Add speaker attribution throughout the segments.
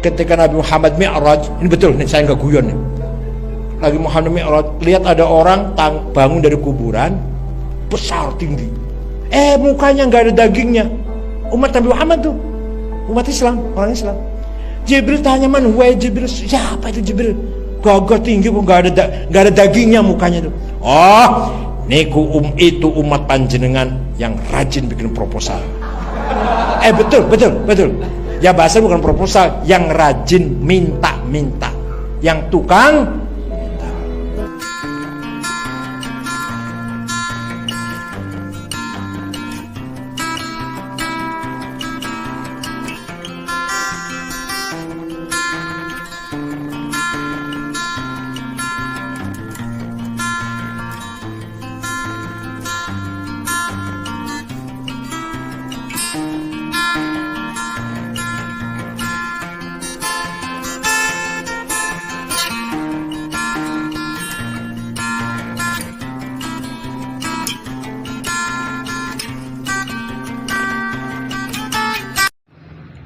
Speaker 1: ketika Nabi Muhammad Mi'raj, ini betul nih, saya nggak guyon nih. Lagi Muhammad Mi'raj, lihat ada orang bangun dari kuburan besar tinggi, mukanya nggak ada dagingnya. Umat Nabi Muhammad tuh, umat Islam, orang Islam. Jibril tanya, man huwa Jibril, siapa itu Jibril? Gagah tinggi kok nggak ada dagingnya mukanya tuh. Oh, niku itu umat panjenengan yang rajin bikin proposal. Betul. Ya bahasa bukan proposal, yang rajin minta, yang tukang.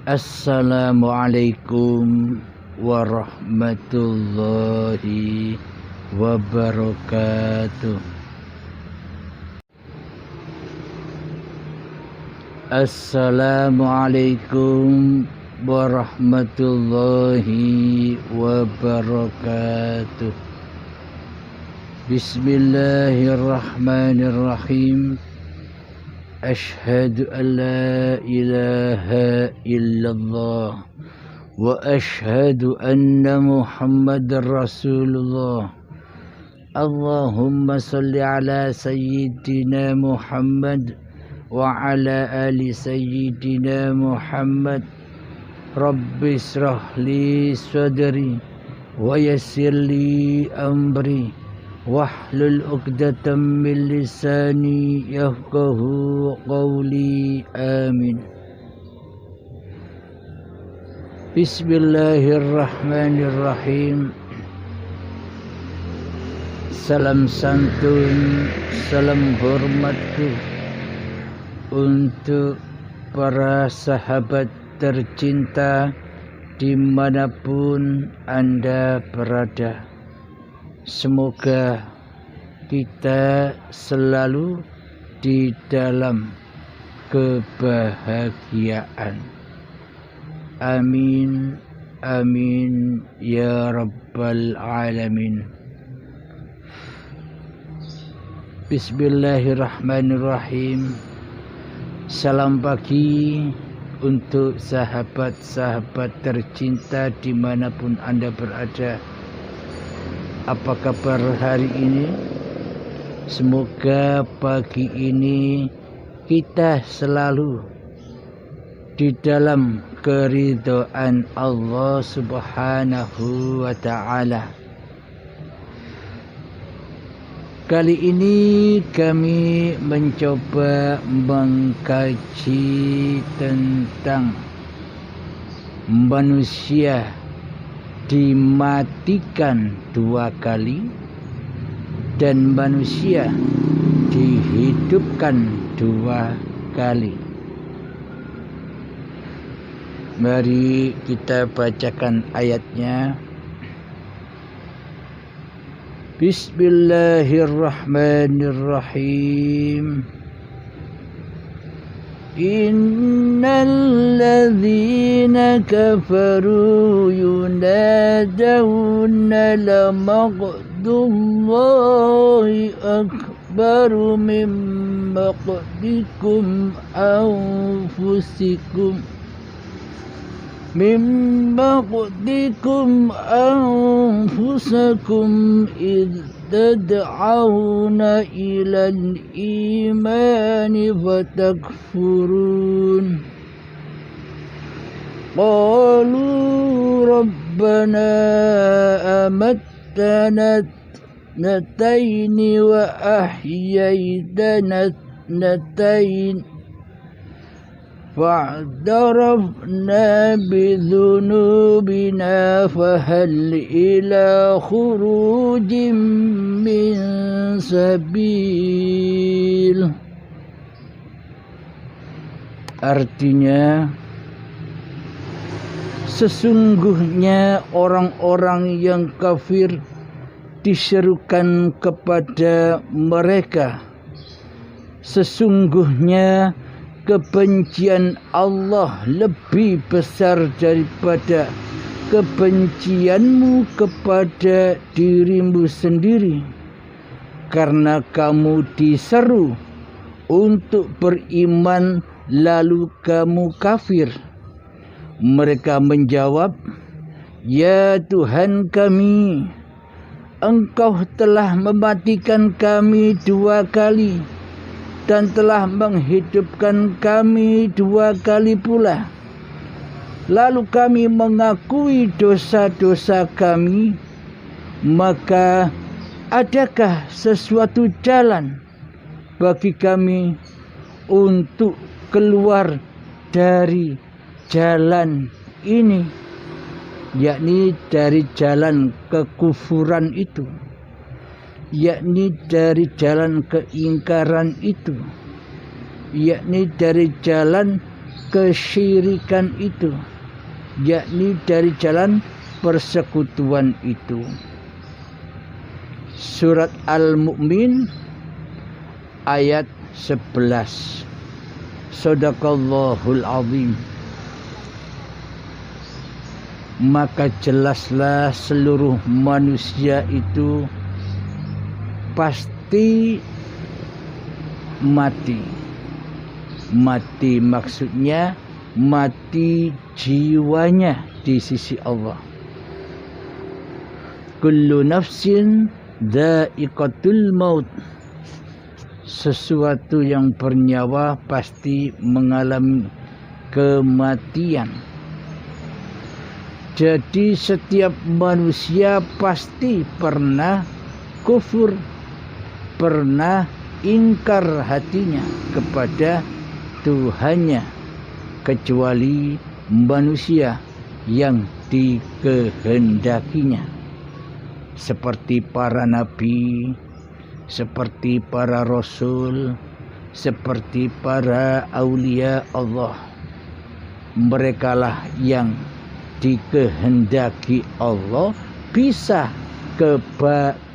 Speaker 2: Assalamualaikum warahmatullahi wabarakatuh. Assalamualaikum warahmatullahi wabarakatuh. Bismillahirrahmanirrahim. Ashhadu an la ilaha illallah wa ashhadu anna Muhammadar Rasulullah. Allahumma salli ala sayyidina Muhammad wa ala ali sayyidina Muhammad. Rabbi israh li sadri wa yassir li amri wahlul 'uqdatam min lisani yafqahu qawli. Amin. Bismillahirrahmanirrahim. Salam santun, salam hormatku untuk para sahabat tercinta dimanapun Anda berada. Semoga kita selalu di dalam kebahagiaan. Amin, amin ya rabbal alamin. Bismillahirrahmanirrahim. Salam pagi untuk sahabat-sahabat tercinta dimanapun Anda berada. Apa kabar hari ini? Semoga pagi ini kita selalu di dalam keridhaan Allah Subhanahu wa ta'ala. Kali ini kami mencoba mengkaji tentang manusia dimatikan 2 kali dan manusia dihidupkan 2 kali. Mari kita bacakan ayatnya. Bismillahirrahmanirrahim. Innal ladzina kafaru yunadawna lamaqdullahi akbaru min maqdikum anfusikum idh tad'auna ilal imani fatakfurun. Qalu rabbana amattana nataini wa ahyaytana natain fa'tarafna bidhunubina fahal ila khurujin min sabil. Artinya, Sesungguhnya orang-orang yang kafir diserukan kepada mereka, sesungguhnya kebencian Allah lebih besar daripada kebencianmu kepada dirimu sendiri, karena kamu diseru untuk beriman lalu kamu kafir. Mereka menjawab, "Ya Tuhan kami, Engkau telah mematikan kami 2 kali dan telah menghidupkan kami 2 kali pula. Lalu kami mengakui dosa-dosa kami, maka adakah sesuatu jalan bagi kami untuk keluar dari jalan ini?" Yakni dari jalan kekufuran itu, yakni dari jalan keingkaran itu, yakni dari jalan kesyirikan itu, yakni dari jalan persekutuan itu. Surat Al-Mu'min ayat 11. Shadaqallahul azim. Maka jelaslah seluruh manusia itu pasti mati. Mati maksudnya mati jiwanya di sisi Allah. Kullu nafsin dha'iqatul maut. Sesuatu yang bernyawa pasti mengalami kematian. Jadi setiap manusia pasti pernah kufur, pernah ingkar hatinya kepada Tuhannya, kecuali manusia yang dikehendakinya, seperti para nabi, seperti para rasul, seperti para aulia Allah. Merekalah yang dikehendaki Allah bisa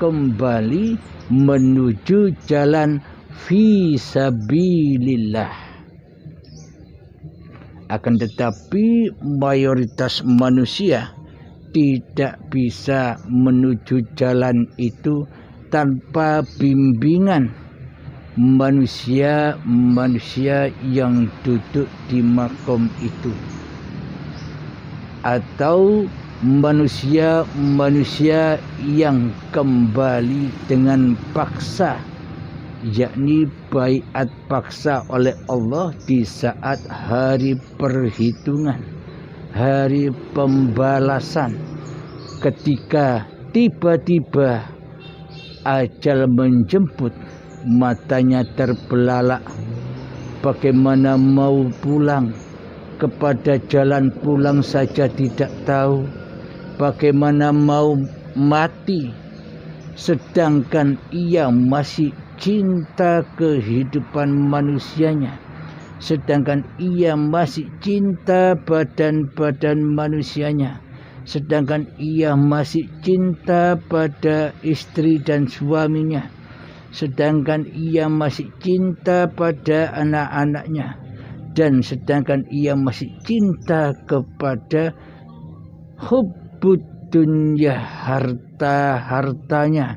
Speaker 2: kembali menuju jalan fisabilillah. Akan tetapi mayoritas manusia tidak bisa menuju jalan itu tanpa bimbingan manusia yang duduk di makom itu, atau manusia yang kembali dengan paksa, yakni baiat paksa oleh Allah di saat hari perhitungan, hari pembalasan, ketika tiba-tiba ajal menjemput, matanya terbelalak, bagaimana mau pulang, kepada jalan pulang saja tidak tahu, bagaimana mau mati, sedangkan ia masih cinta kehidupan manusianya, sedangkan ia masih cinta badan-badan manusianya, sedangkan ia masih cinta pada istri dan suaminya, sedangkan ia masih cinta pada anak-anaknya, dan sedangkan ia masih cinta kepada hubbud dunya, harta-hartanya,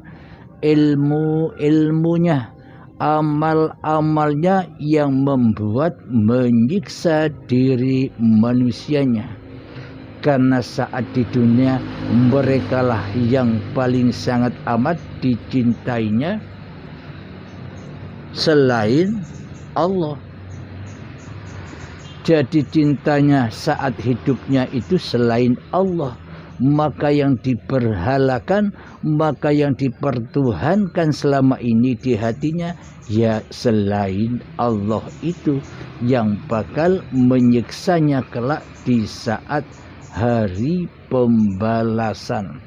Speaker 2: ilmu-ilmunya, amal-amalnya yang membuat menyiksa diri manusianya. Karena saat di dunia merekalah yang paling sangat amat dicintainya selain Allah. Jadi cintanya saat hidupnya itu selain Allah, maka yang diberhalakan, maka yang dipertuhankan selama ini di hatinya ya selain Allah itu, yang bakal menyiksanya kelak di saat hari pembalasan.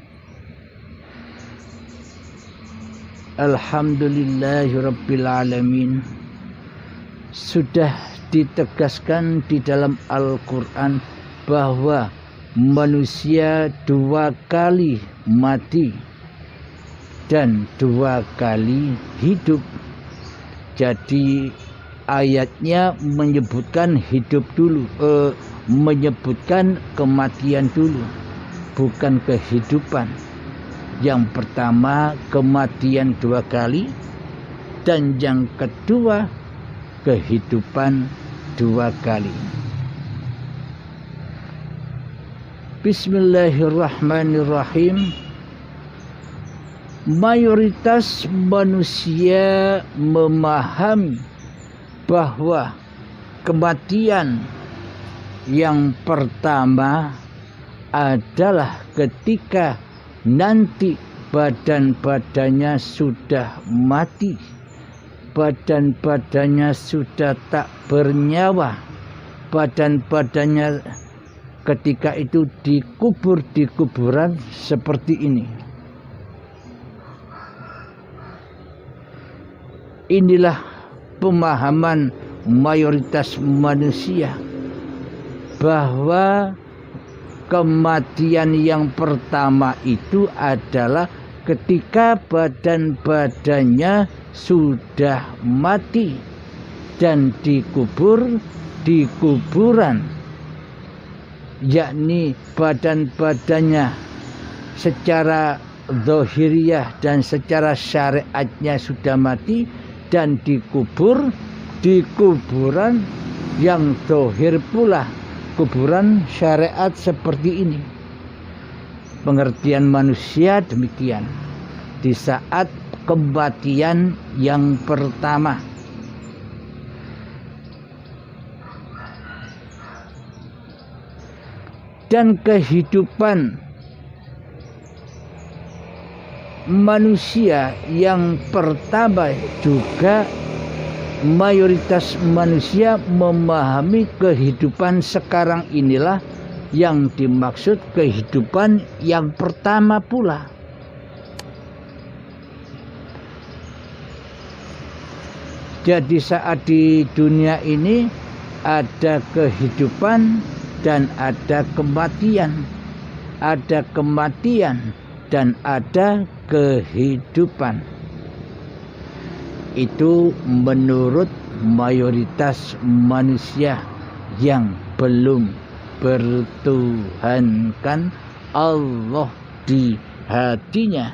Speaker 2: Alhamdulillahirabbil alamin. Sudah ditegaskan di dalam Al-Quran bahwa manusia 2 kali mati dan 2 kali hidup. Jadi ayatnya menyebutkan hidup dulu, menyebutkan kematian dulu, bukan kehidupan. Yang pertama kematian 2 kali, dan yang kedua kehidupan 2 kali. Bismillahirrahmanirrahim. Mayoritas manusia memahami bahwa kematian yang pertama adalah ketika nanti badan-badannya sudah mati, badan-badannya sudah tak bernyawa, badan-badannya ketika itu dikubur di kuburan seperti ini. Inilah pemahaman mayoritas manusia bahwa kematian yang pertama itu adalah ketika badan-badannya sudah mati dan dikubur di kuburan, yakni badan-badannya secara zahiriyah dan secara syariatnya sudah mati dan dikubur di kuburan yang zahir pula, kuburan syariat seperti ini. Pengertian manusia demikian di saat kematian yang pertama. Dan kehidupan manusia yang pertama juga mayoritas manusia memahami kehidupan sekarang inilah yang dimaksud kehidupan yang pertama pula. Jadi saat di dunia ini ada kehidupan dan ada kematian, ada kematian dan ada kehidupan. Itu menurut mayoritas manusia yang belum bertuhankan Allah di hatinya,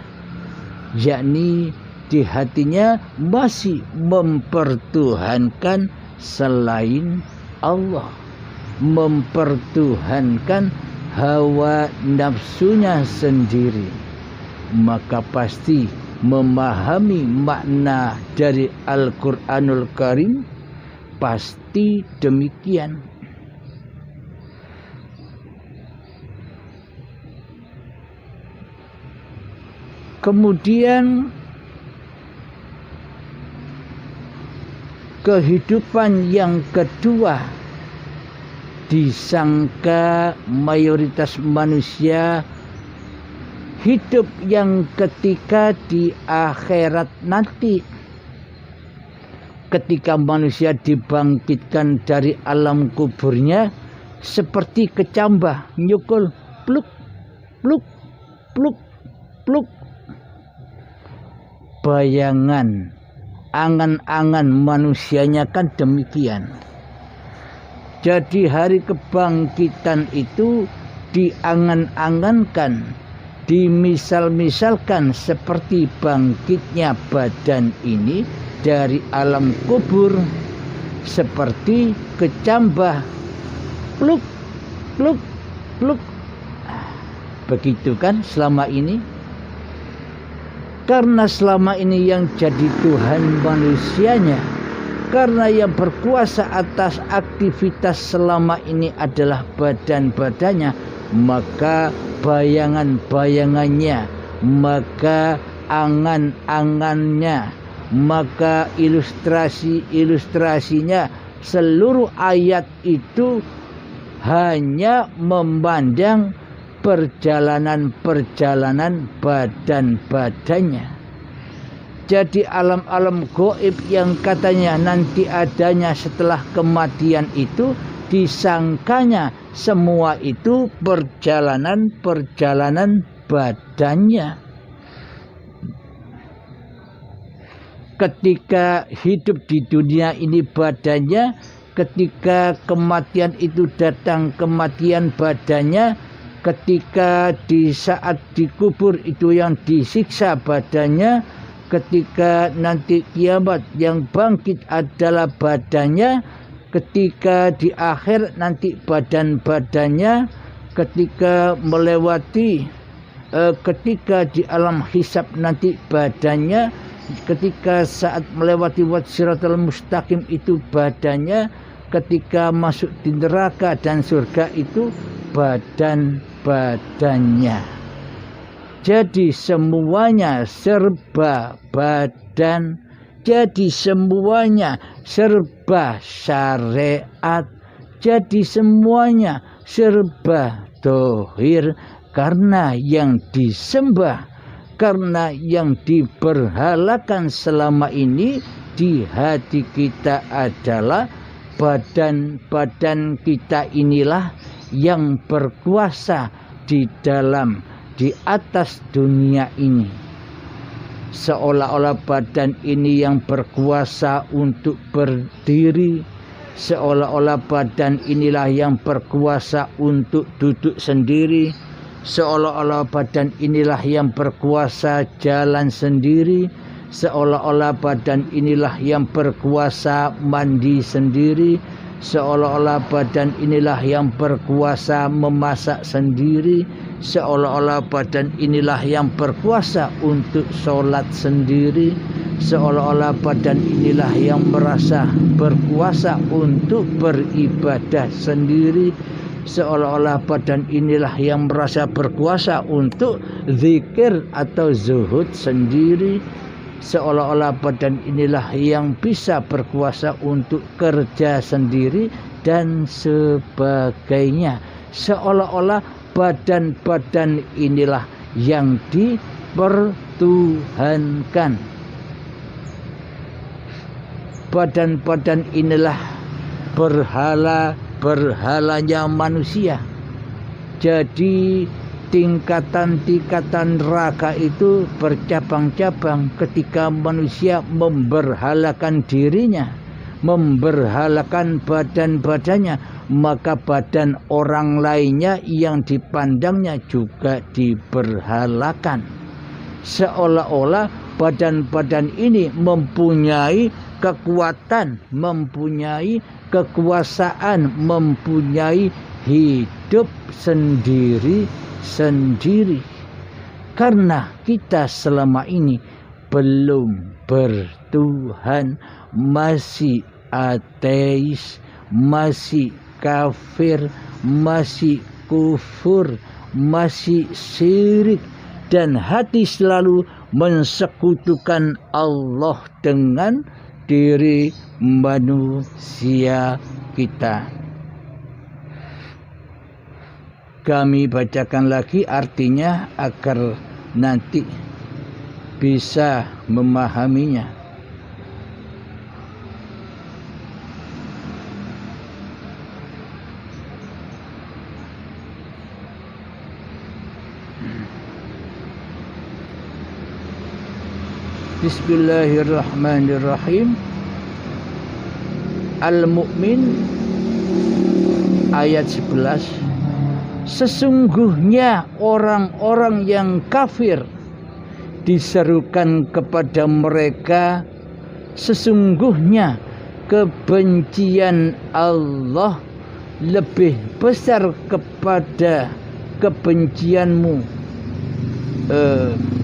Speaker 2: yakni di hatinya masih mempertuhankan selain Allah, mempertuhankan hawa nafsunya sendiri, maka pasti memahami makna dari Al-Quranul Karim pasti demikian. Kemudian kehidupan yang kedua disangka mayoritas manusia hidup yang ketika di akhirat nanti, ketika manusia dibangkitkan dari alam kuburnya seperti kecambah nyukul pluk pluk pluk pluk. Bayangan angan-angan manusianya kan demikian. Jadi hari kebangkitan itu diangan-angankan, dimisal-misalkan seperti bangkitnya badan ini dari alam kubur, seperti kecambah pluk pluk pluk. Begitu kan selama ini? Karena selama ini yang jadi Tuhan manusianya, karena yang berkuasa atas aktivitas selama ini adalah badan-badannya, maka bayangan-bayangannya, maka angan-angannya, maka ilustrasi-ilustrasinya, seluruh ayat itu hanya memandang perjalanan-perjalanan badan-badannya. Jadi alam-alam gaib yang katanya nanti adanya setelah kematian itu disangkanya semua itu perjalanan badannya. Ketika hidup di dunia ini badannya, ketika kematian itu datang kematian badannya, ketika di saat dikubur itu yang disiksa badannya, ketika nanti kiamat yang bangkit adalah badannya, ketika di akhir nanti badan-badannya, ketika melewati ketika di alam hisab nanti badannya, ketika saat melewati siratal mustaqim itu badannya, ketika masuk di neraka dan surga itu badannya. Jadi semuanya serba badan, jadi semuanya serba syariat, jadi semuanya serba dohir, karena yang disembah, karena yang diberhalakan selama ini di hati kita adalah badan-badan kita inilah yang berkuasa di atas dunia ini. Seolah-olah badan ini yang berkuasa untuk berdiri, seolah-olah badan inilah yang berkuasa untuk duduk sendiri, seolah-olah badan inilah yang berkuasa jalan sendiri, seolah-olah badan inilah yang berkuasa mandi sendiri, seolah-olah badan inilah yang berkuasa memasak sendiri, seolah-olah badan inilah yang berkuasa untuk sholat sendiri, seolah-olah badan inilah yang merasa berkuasa untuk beribadah sendiri, seolah-olah badan inilah yang merasa berkuasa untuk zikir atau zuhud sendiri, seolah-olah badan inilah yang bisa berkuasa untuk kerja sendiri dan sebagainya. Seolah-olah badan-badan inilah yang dipertuhankan. Badan-badan inilah berhalanya manusia. Jadi tingkatan-tingkatan neraka itu bercabang-cabang ketika manusia memberhalakan dirinya, memberhalakan badan-badannya, maka badan orang lainnya yang dipandangnya juga diberhalakan. Seolah-olah badan-badan ini mempunyai kekuatan, mempunyai kekuasaan, mempunyai hidup sendiri. Karena kita selama ini belum bertuhan, masih ateis, masih kafir, masih kufur, masih syirik, dan hati selalu mensekutukan Allah dengan diri manusia kita. Kami bacakan lagi artinya agar nanti bisa memahaminya. Bismillahirrahmanirrahim. Al-Mu'min ayat 11. Sesungguhnya orang-orang yang kafir diserukan kepada mereka, sesungguhnya kebencian Allah lebih besar kepada kebencianmu.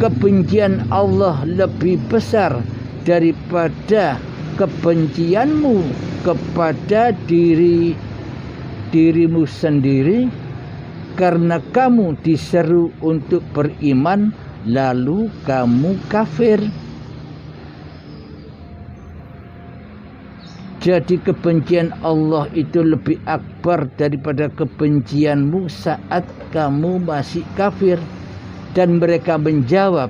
Speaker 2: Kebencian Allah lebih besar daripada kebencianmu kepada dirimu sendiri, karena kamu diseru untuk beriman lalu kamu kafir. Jadi kebencian Allah itu lebih akbar daripada kebencianmu saat kamu masih kafir. Dan mereka menjawab,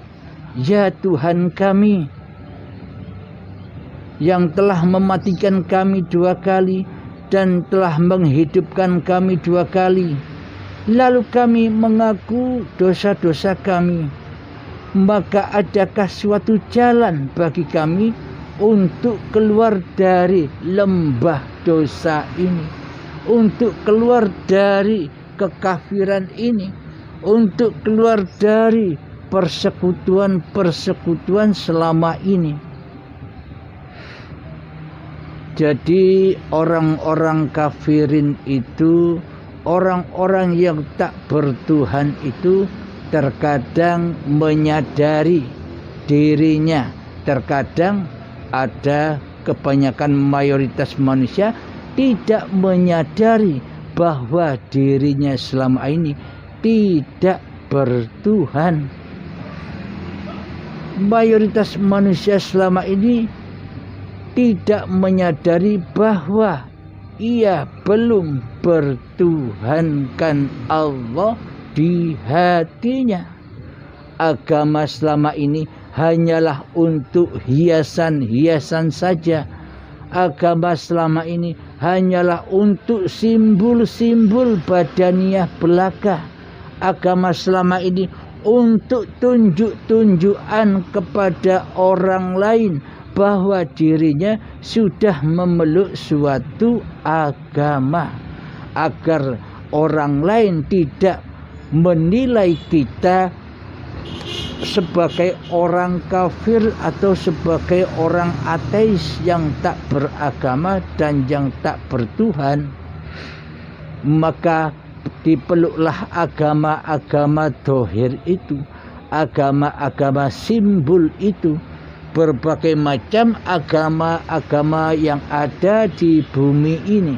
Speaker 2: ya Tuhan kami yang telah mematikan kami 2 kali dan telah menghidupkan kami 2 kali. Lalu kami mengaku dosa-dosa kami. Maka adakah suatu jalan bagi kami untuk keluar dari lembah dosa ini, untuk keluar dari kekafiran ini, untuk keluar dari persekutuan-persekutuan selama ini? Jadi orang-orang kafirin itu, orang-orang yang tak bertuhan itu terkadang menyadari dirinya, terkadang ada kebanyakan mayoritas manusia tidak menyadari bahwa dirinya selama ini tidak bertuhan. Mayoritas manusia selama ini tidak menyadari bahwa ia belum bertuhankan Allah di hatinya. Agama selama ini hanyalah untuk hiasan-hiasan saja. Agama selama ini hanyalah untuk simbol-simbol badaniah belaka. Agama selama ini untuk tunjuk-tunjukan kepada orang lain bahwa dirinya sudah memeluk suatu agama, agar orang lain tidak menilai kita sebagai orang kafir atau sebagai orang ateis yang tak beragama dan yang tak bertuhan. Maka dipeluklah agama-agama dohir itu, agama-agama simbol itu, berbagai macam agama-agama yang ada di bumi ini.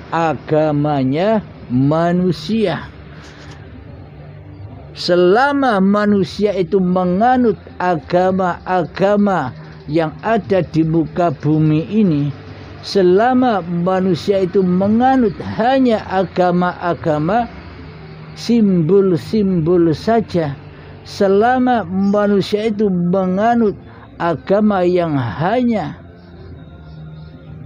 Speaker 2: Agamanya manusia. Selama manusia itu menganut agama-agama yang ada di muka bumi ini, selama manusia itu menganut hanya agama-agama simbol-simbol saja, selama manusia itu menganut agama yang hanya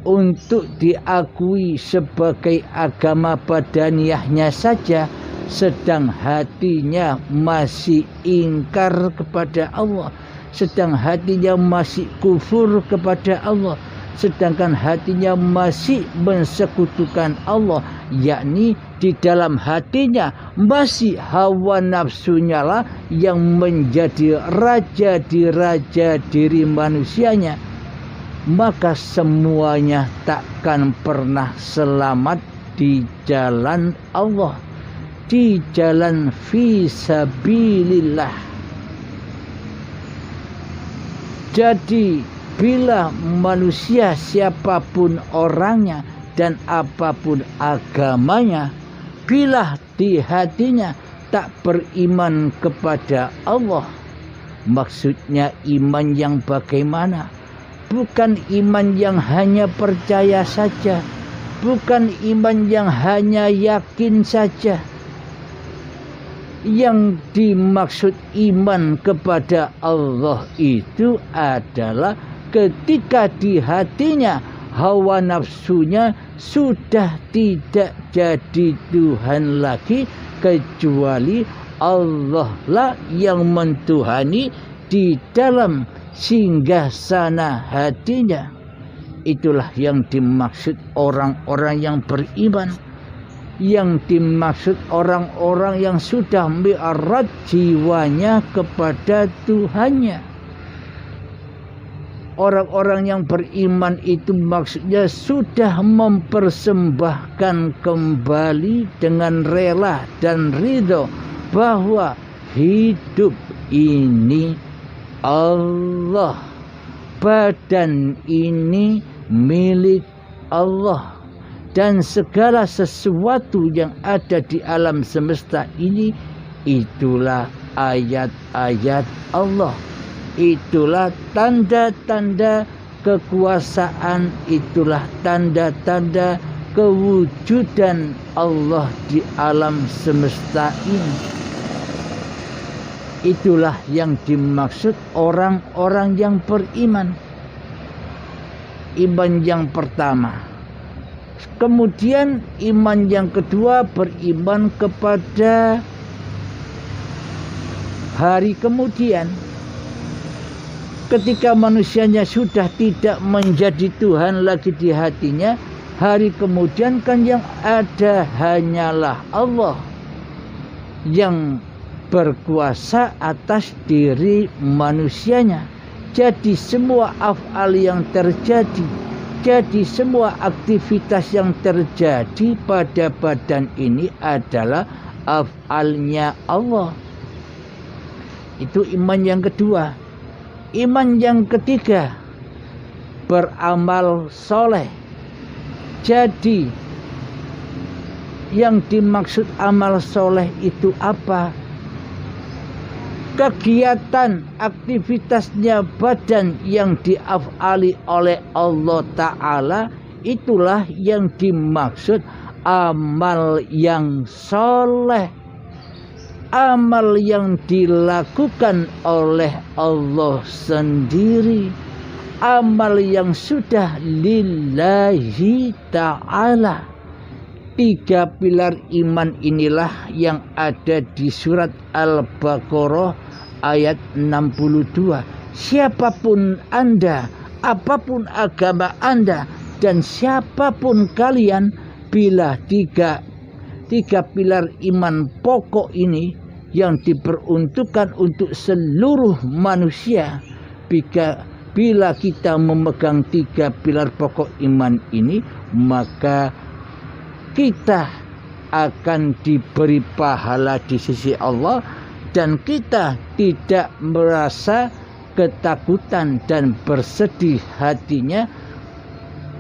Speaker 2: untuk diakui sebagai agama badaniahnya saja, sedang hatinya masih ingkar kepada Allah, sedang hatinya masih kufur kepada Allah, sedangkan hatinya masih mensekutukan Allah, yakni di dalam hatinya masih hawa nafsunya lah yang menjadi raja diri manusianya, maka semuanya takkan pernah selamat di jalan Allah, di jalan fisabilillah. Jadi bila manusia siapapun orangnya dan apapun agamanya, bila di hatinya tak beriman kepada Allah, maksudnya iman yang bagaimana? Bukan iman yang hanya percaya saja, bukan iman yang hanya yakin saja. Yang dimaksud iman kepada Allah itu adalah ketika di hatinya hawa nafsunya sudah tidak jadi Tuhan lagi, kecuali Allah lah yang mentuhani di dalam singgasana hatinya. Itulah yang dimaksud orang-orang yang beriman, yang dimaksud orang-orang yang sudah mi'raj jiwanya kepada Tuhannya. Orang-orang yang beriman itu maksudnya sudah mempersembahkan kembali dengan rela dan ridho bahwa hidup ini Allah, badan ini milik Allah, dan segala sesuatu yang ada di alam semesta ini itulah ayat-ayat Allah, itulah tanda-tanda kekuasaan, itulah tanda-tanda kewujudan Allah di alam semesta ini. Itulah yang dimaksud orang-orang yang beriman. iman yang pertama. Kemudian iman yang kedua beriman kepada hari kemudian. Ketika manusianya sudah tidak menjadi Tuhan lagi di hatinya, hari kemudian kan yang ada hanyalah Allah yang berkuasa atas diri manusianya. Jadi semua af'al yang terjadi, jadi semua aktivitas yang terjadi pada badan ini adalah af'alnya Allah. Itu iman yang kedua. Iman yang ketiga, beramal soleh. Jadi yang dimaksud amal soleh itu apa? Kegiatan aktivitasnya badan yang diaf'ali oleh Allah Ta'ala, itulah yang dimaksud amal yang soleh. Amal yang dilakukan oleh Allah sendiri, amal yang sudah lillahi ta'ala. 3 pilar iman inilah yang ada di surat Al-Baqarah ayat 62. Siapapun Anda, apapun agama Anda, dan siapapun kalian, bila tiga pilar iman pokok ini yang diperuntukkan untuk seluruh manusia, bila kita memegang 3 pilar pokok iman ini, maka kita akan diberi pahala di sisi Allah, dan kita tidak merasa ketakutan dan bersedih hatinya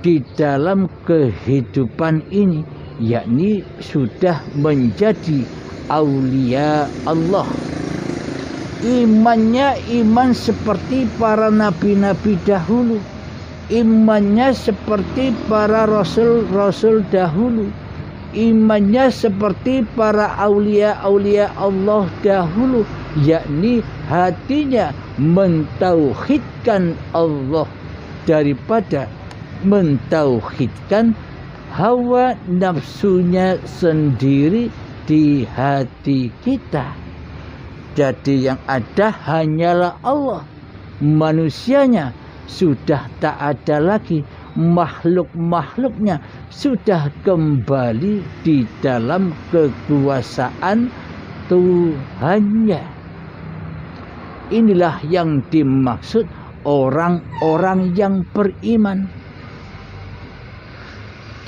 Speaker 2: di dalam kehidupan ini, yakni sudah menjadi aulia Allah. Imannya iman seperti para nabi-nabi dahulu, imannya seperti para rasul-rasul dahulu, imannya seperti para aulia-aulia Allah dahulu, yakni hatinya mentauhidkan Allah daripada mentauhidkan hawa nafsunya sendiri di hati kita. Jadi yang ada hanyalah Allah. Manusianya sudah tak ada lagi, makhluk-makhluknya sudah kembali di dalam kekuasaan Tuhannya. Inilah yang dimaksud orang-orang yang beriman.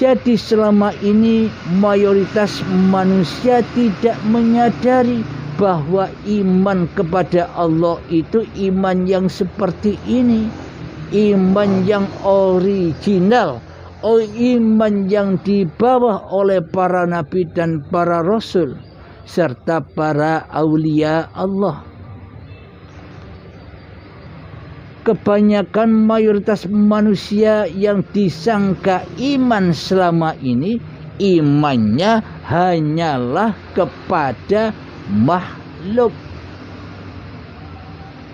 Speaker 2: Jadi selama ini mayoritas manusia tidak menyadari bahwa iman kepada Allah itu iman yang seperti ini, iman yang original, iman yang dibawa oleh para nabi dan para rasul serta para aulia Allah. Kebanyakan mayoritas manusia yang disangka iman selama ini, imannya hanyalah kepada makhluk.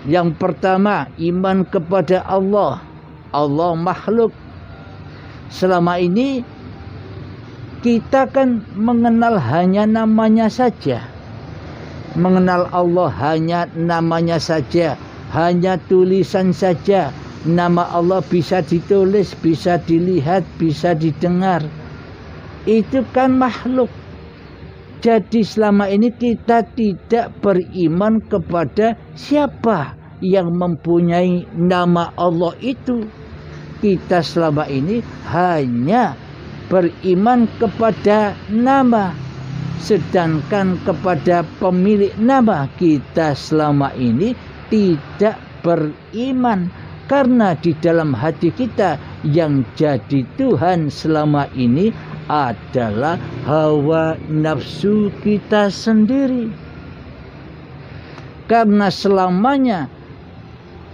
Speaker 2: Yang pertama, iman kepada Allah. Allah makhluk. Selama ini kita kan mengenal hanya namanya saja. Mengenal Allah hanya namanya saja, hanya tulisan saja. Nama Allah bisa ditulis, bisa dilihat, bisa didengar. Itu kan makhluk. Jadi selama ini kita tidak beriman kepada siapa yang mempunyai nama Allah itu. Kita selama ini hanya beriman kepada nama. Sedangkan kepada pemilik nama kita selama ini tidak beriman. Karena di dalam hati kita yang jadi Tuhan selama ini adalah hawa nafsu kita sendiri. Karena selamanya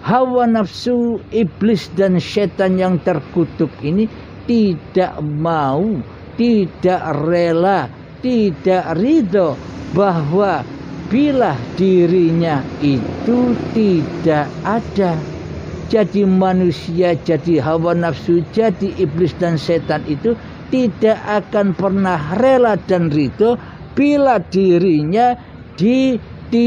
Speaker 2: hawa nafsu iblis dan setan yang terkutuk ini tidak mau, tidak rela, tidak ridho bahwa bila dirinya itu tidak ada. Jadi manusia, jadi hawa nafsu, jadi iblis dan setan itu tidak akan pernah rela dan ridho bila dirinya ditiadakan,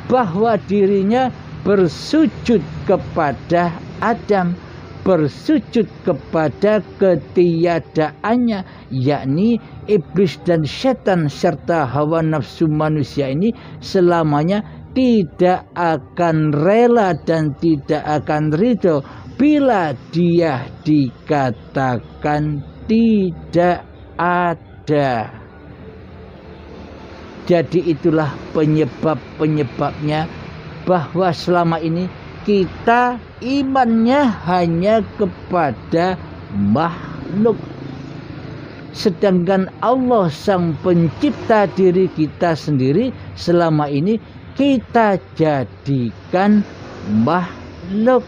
Speaker 2: bahwa dirinya bersujud kepada Adam, bersujud kepada ketiadaannya, yakni iblis dan setan serta hawa nafsu manusia ini selamanya tidak akan rela dan tidak akan ridho bila dia dikatakan tidak ada. Jadi itulah penyebab-penyebabnya bahwa selama ini kita imannya hanya kepada makhluk, sedangkan Allah sang pencipta diri kita sendiri selama ini kita jadikan makhluk.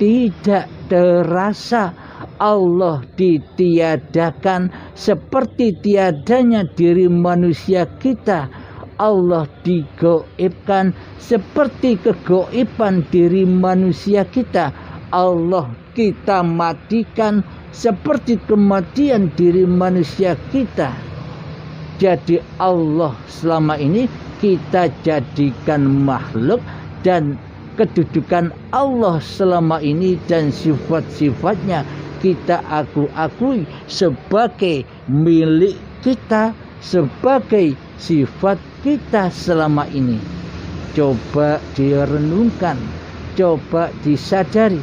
Speaker 2: Tidak terasa Allah ditiadakan seperti tiadanya diri manusia kita. Allah digoibkan seperti kegoiban diri manusia kita. Allah kita matikan seperti kematian diri manusia kita. Jadi Allah selama ini kita jadikan makhluk, dan kedudukan Allah selama ini dan sifat-sifatnya kita akui sebagai milik kita, sebagai sifat kita selama ini. Coba direnungkan, coba disadari,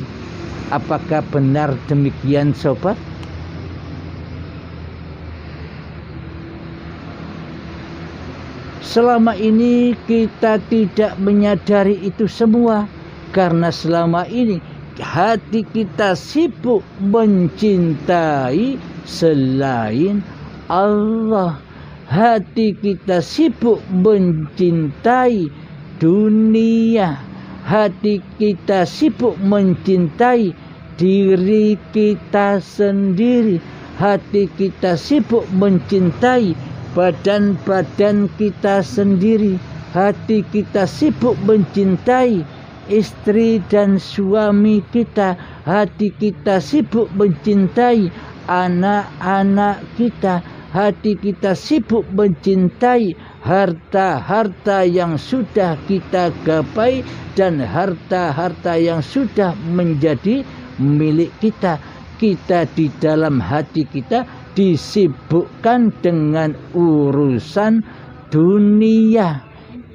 Speaker 2: apakah benar demikian sobat? Selama ini kita tidak menyadari itu semua, karena selama ini hati kita sibuk mencintai selain Allah. Hati kita sibuk mencintai dunia. Hati kita sibuk mencintai diri kita sendiri. Hati kita sibuk mencintai badan-badan kita sendiri. Hati kita sibuk mencintai istri dan suami kita. Hati kita sibuk mencintai anak-anak kita. Hati kita sibuk mencintai harta-harta yang sudah kita gapai dan harta-harta yang sudah menjadi milik kita. Kita di dalam hati kita disibukkan dengan urusan dunia.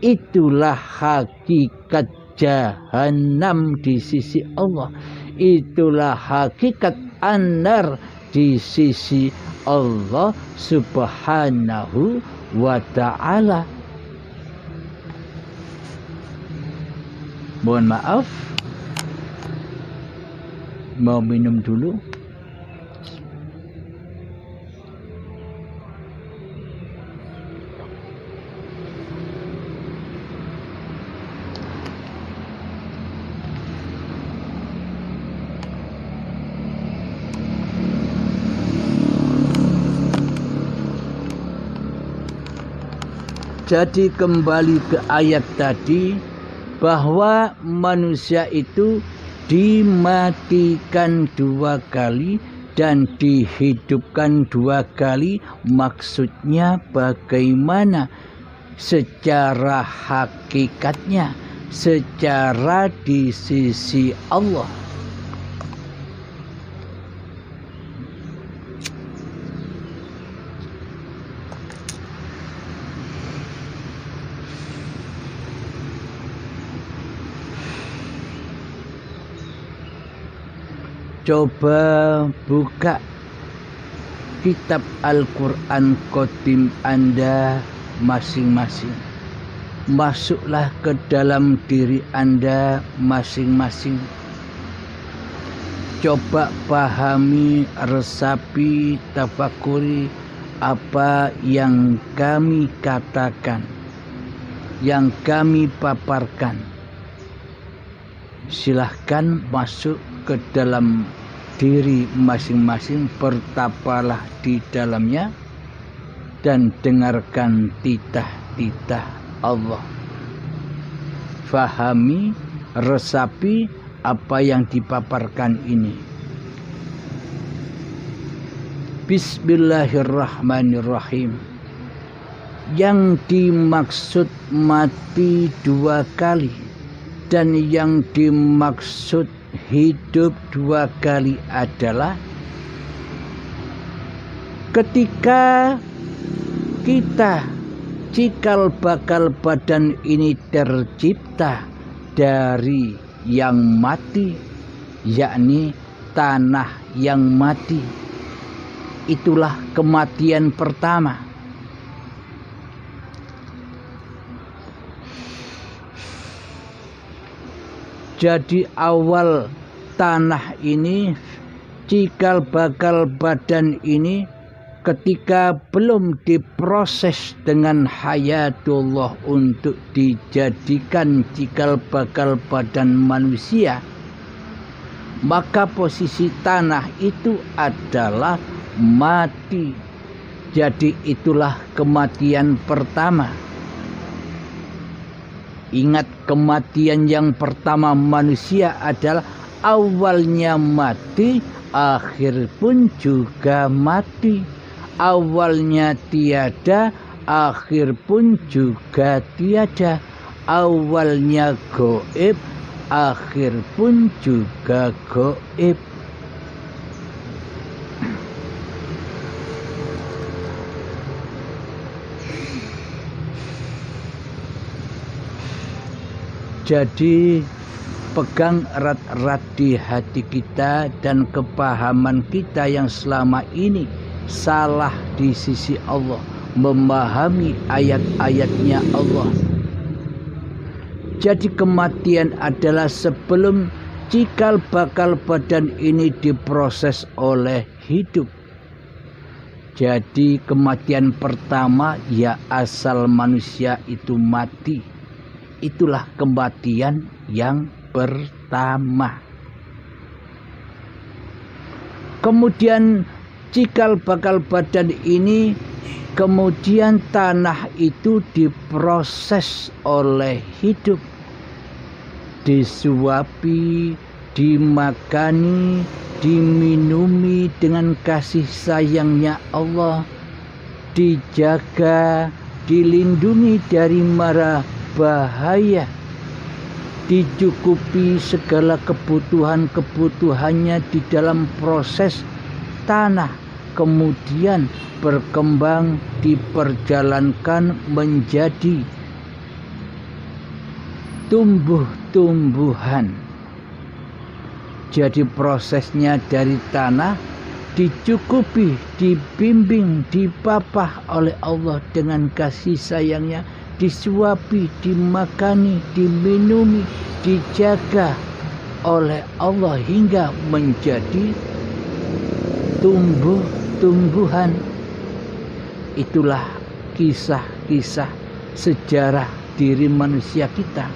Speaker 2: Itulah hakikat jahanam di sisi Allah. Itulah hakikat anar di sisi Allah subhanahu wa ta'ala. Mohon maaf, mau minum dulu. Jadi kembali ke ayat tadi, bahwa manusia itu dimatikan 2 kali dan dihidupkan 2 kali. Maksudnya bagaimana? Secara hakikatnya, secara di sisi Allah. Coba buka kitab Al-Quran Qadim Anda masing-masing. Masuklah ke dalam diri Anda masing-masing. Coba pahami, resapi, tafakuri apa yang kami katakan, yang kami paparkan. Silahkan masuk ke dalam diri masing-masing, bertapalah di dalamnya dan dengarkan titah-titah Allah. Fahami resapi apa yang dipaparkan ini. Bismillahirrahmanirrahim. Yang dimaksud mati 2 kali dan yang dimaksud hidup 2 kali adalah ketika kita cikal bakal badan ini tercipta dari yang mati, yakni tanah yang mati. Itulah kematian pertama. Jadi awal tanah ini, cikal bakal badan ini ketika belum diproses dengan hayatullah untuk dijadikan cikal bakal badan manusia, maka posisi tanah itu adalah mati. Jadi itulah kematian pertama. Ingat, kematian yang pertama manusia adalah awalnya mati, akhir pun juga mati. Awalnya tiada, akhir pun juga tiada. Awalnya gaib, akhir pun juga gaib. Jadi pegang erat-erat di hati kita dan kepahaman kita yang selama ini salah di sisi Allah, memahami ayat-ayatnya Allah. Jadi kematian adalah sebelum cikal bakal badan ini diproses oleh hidup. Jadi kematian pertama ya asal manusia itu mati. Itulah kematian yang pertama. Kemudian cikal bakal badan ini, kemudian tanah itu diproses oleh hidup, disuapi, dimakani, diminumi dengan kasih sayangnya Allah, dijaga, dilindungi dari mara bahaya, dicukupi segala kebutuhan-kebutuhannya di dalam proses tanah, kemudian berkembang, diperjalankan menjadi tumbuh-tumbuhan. Jadi prosesnya dari tanah dicukupi, dibimbing, dipapah oleh Allah dengan kasih sayangnya, disuapi, dimakani, diminumi, dijaga oleh Allah hingga menjadi tumbuh-tumbuhan. Itulah kisah-kisah sejarah diri manusia kita.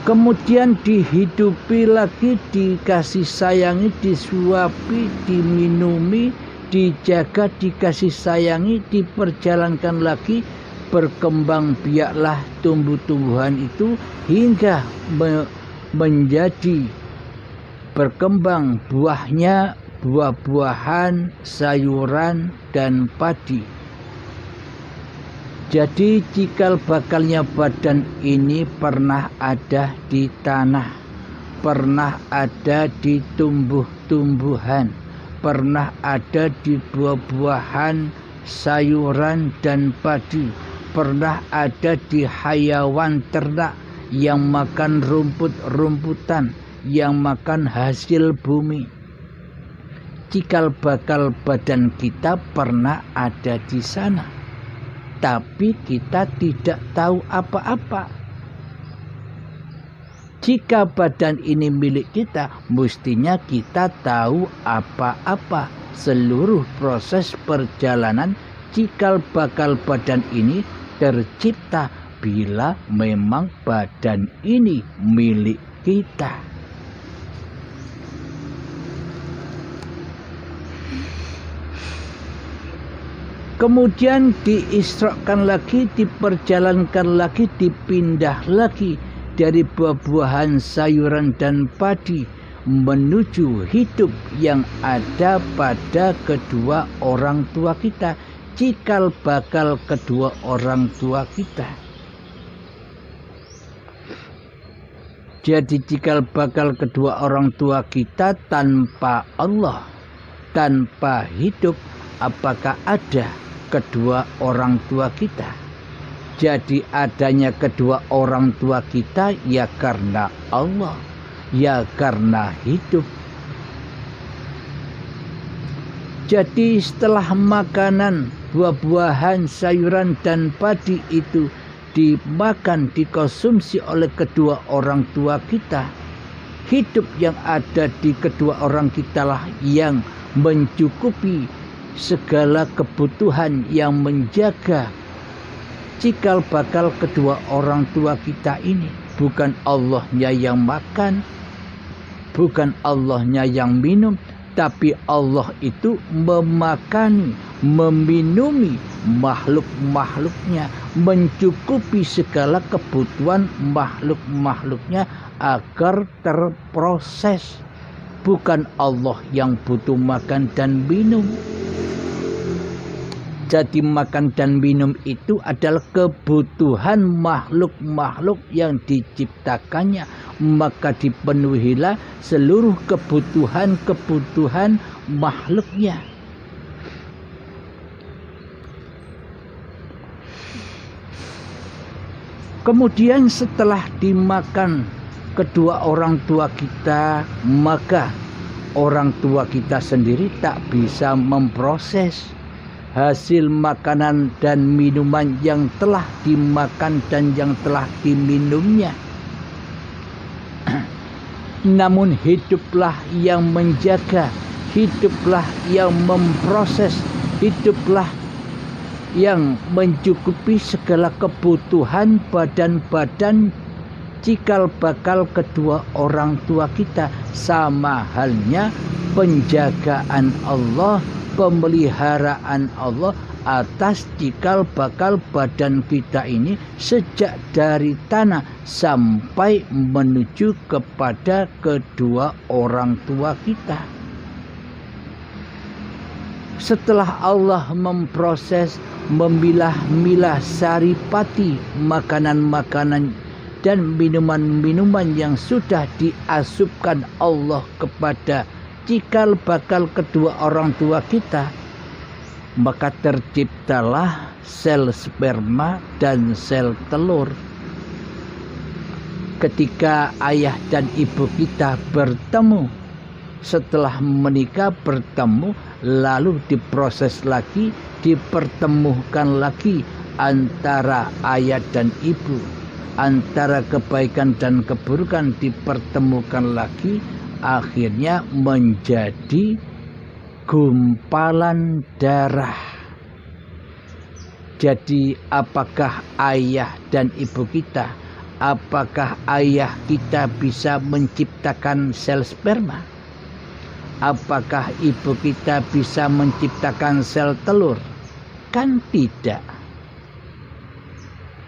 Speaker 2: Kemudian dihidupi lagi, dikasih sayangi, disuapi, diminumi, dijaga, dikasih sayangi, diperjalankan lagi, berkembang biaklah tumbuh-tumbuhan itu hingga menjadi berkembang buahnya, buah-buahan, sayuran, dan padi. Jadi cikal bakalnya badan ini pernah ada di tanah, pernah ada di tumbuh-tumbuhan, pernah ada di buah-buahan, sayuran, dan padi, pernah ada di hayawan ternak yang makan rumput-rumputan, yang makan hasil bumi. Cikal bakal badan kita pernah ada di sana, tapi kita tidak tahu apa-apa. Jika badan ini milik kita, mestinya kita tahu apa-apa. Seluruh proses perjalanan cikal bakal badan ini tercipta bila memang badan ini milik kita. Kemudian diisrakan lagi, diperjalankan lagi, dipindah lagi dari buah-buahan, sayuran dan padi menuju hidup yang ada pada kedua orang tua kita, cikal bakal kedua orang tua kita. Jadi cikal bakal kedua orang tua kita tanpa Allah, tanpa hidup, apakah ada kedua orang tua kita? Jadi adanya kedua orang tua kita ya karena Allah, ya karena hidup. Jadi setelah makanan, buah-buahan, sayuran dan padi itu dimakan, dikonsumsi oleh kedua orang tua kita, hidup yang ada di kedua orang kita lah yang mencukupi segala kebutuhan, yang menjaga cikal bakal kedua orang tua kita ini. Bukan Allahnya yang makan, bukan Allahnya yang minum, tapi Allah itu memakani, meminumi makhluk-makhluknya, mencukupi segala kebutuhan makhluk-makhluknya agar terproses. Bukan Allah yang butuh makan dan minum. Jadi makan dan minum itu adalah kebutuhan makhluk-makhluk yang diciptakannya. Maka dipenuhilah seluruh kebutuhan-kebutuhan makhluknya. Kemudian setelah dimakan kedua orang tua kita, maka orang tua kita sendiri tak bisa memproses hasil makanan dan minuman yang telah dimakan dan yang telah diminumnya. Namun hiduplah yang menjaga, hiduplah yang memproses, hiduplah yang mencukupi segala kebutuhan badan-badan cikal bakal kedua orang tua kita. Sama halnya penjagaan Allah, pemeliharaan Allah atas cikal bakal badan kita ini sejak dari tanah sampai menuju kepada kedua orang tua kita. Setelah Allah memproses, memilah-milah saripati makanan-makanan dan minuman-minuman yang sudah diasupkan Allah kepada cikal bakal kedua orang tua kita, maka terciptalah sel sperma dan sel telur. Ketika ayah dan ibu kita bertemu, setelah menikah bertemu, lalu diproses lagi, dipertemukan lagi antara ayah dan ibu, antara kebaikan dan keburukan dipertemukan lagi, akhirnya menjadi gumpalan darah. Jadi apakah ayah dan ibu kita, apakah ayah kita bisa menciptakan sel sperma? Apakah ibu kita bisa menciptakan sel telur? Kan tidak.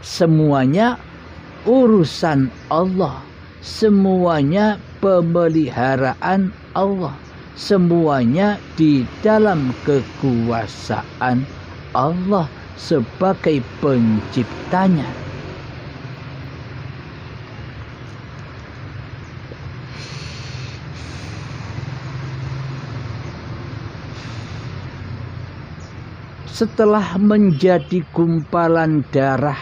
Speaker 2: Semuanya urusan Allah, semuanya pemeliharaan Allah, semuanya di dalam kekuasaan Allah sebagai penciptanya. Setelah menjadi gumpalan darah,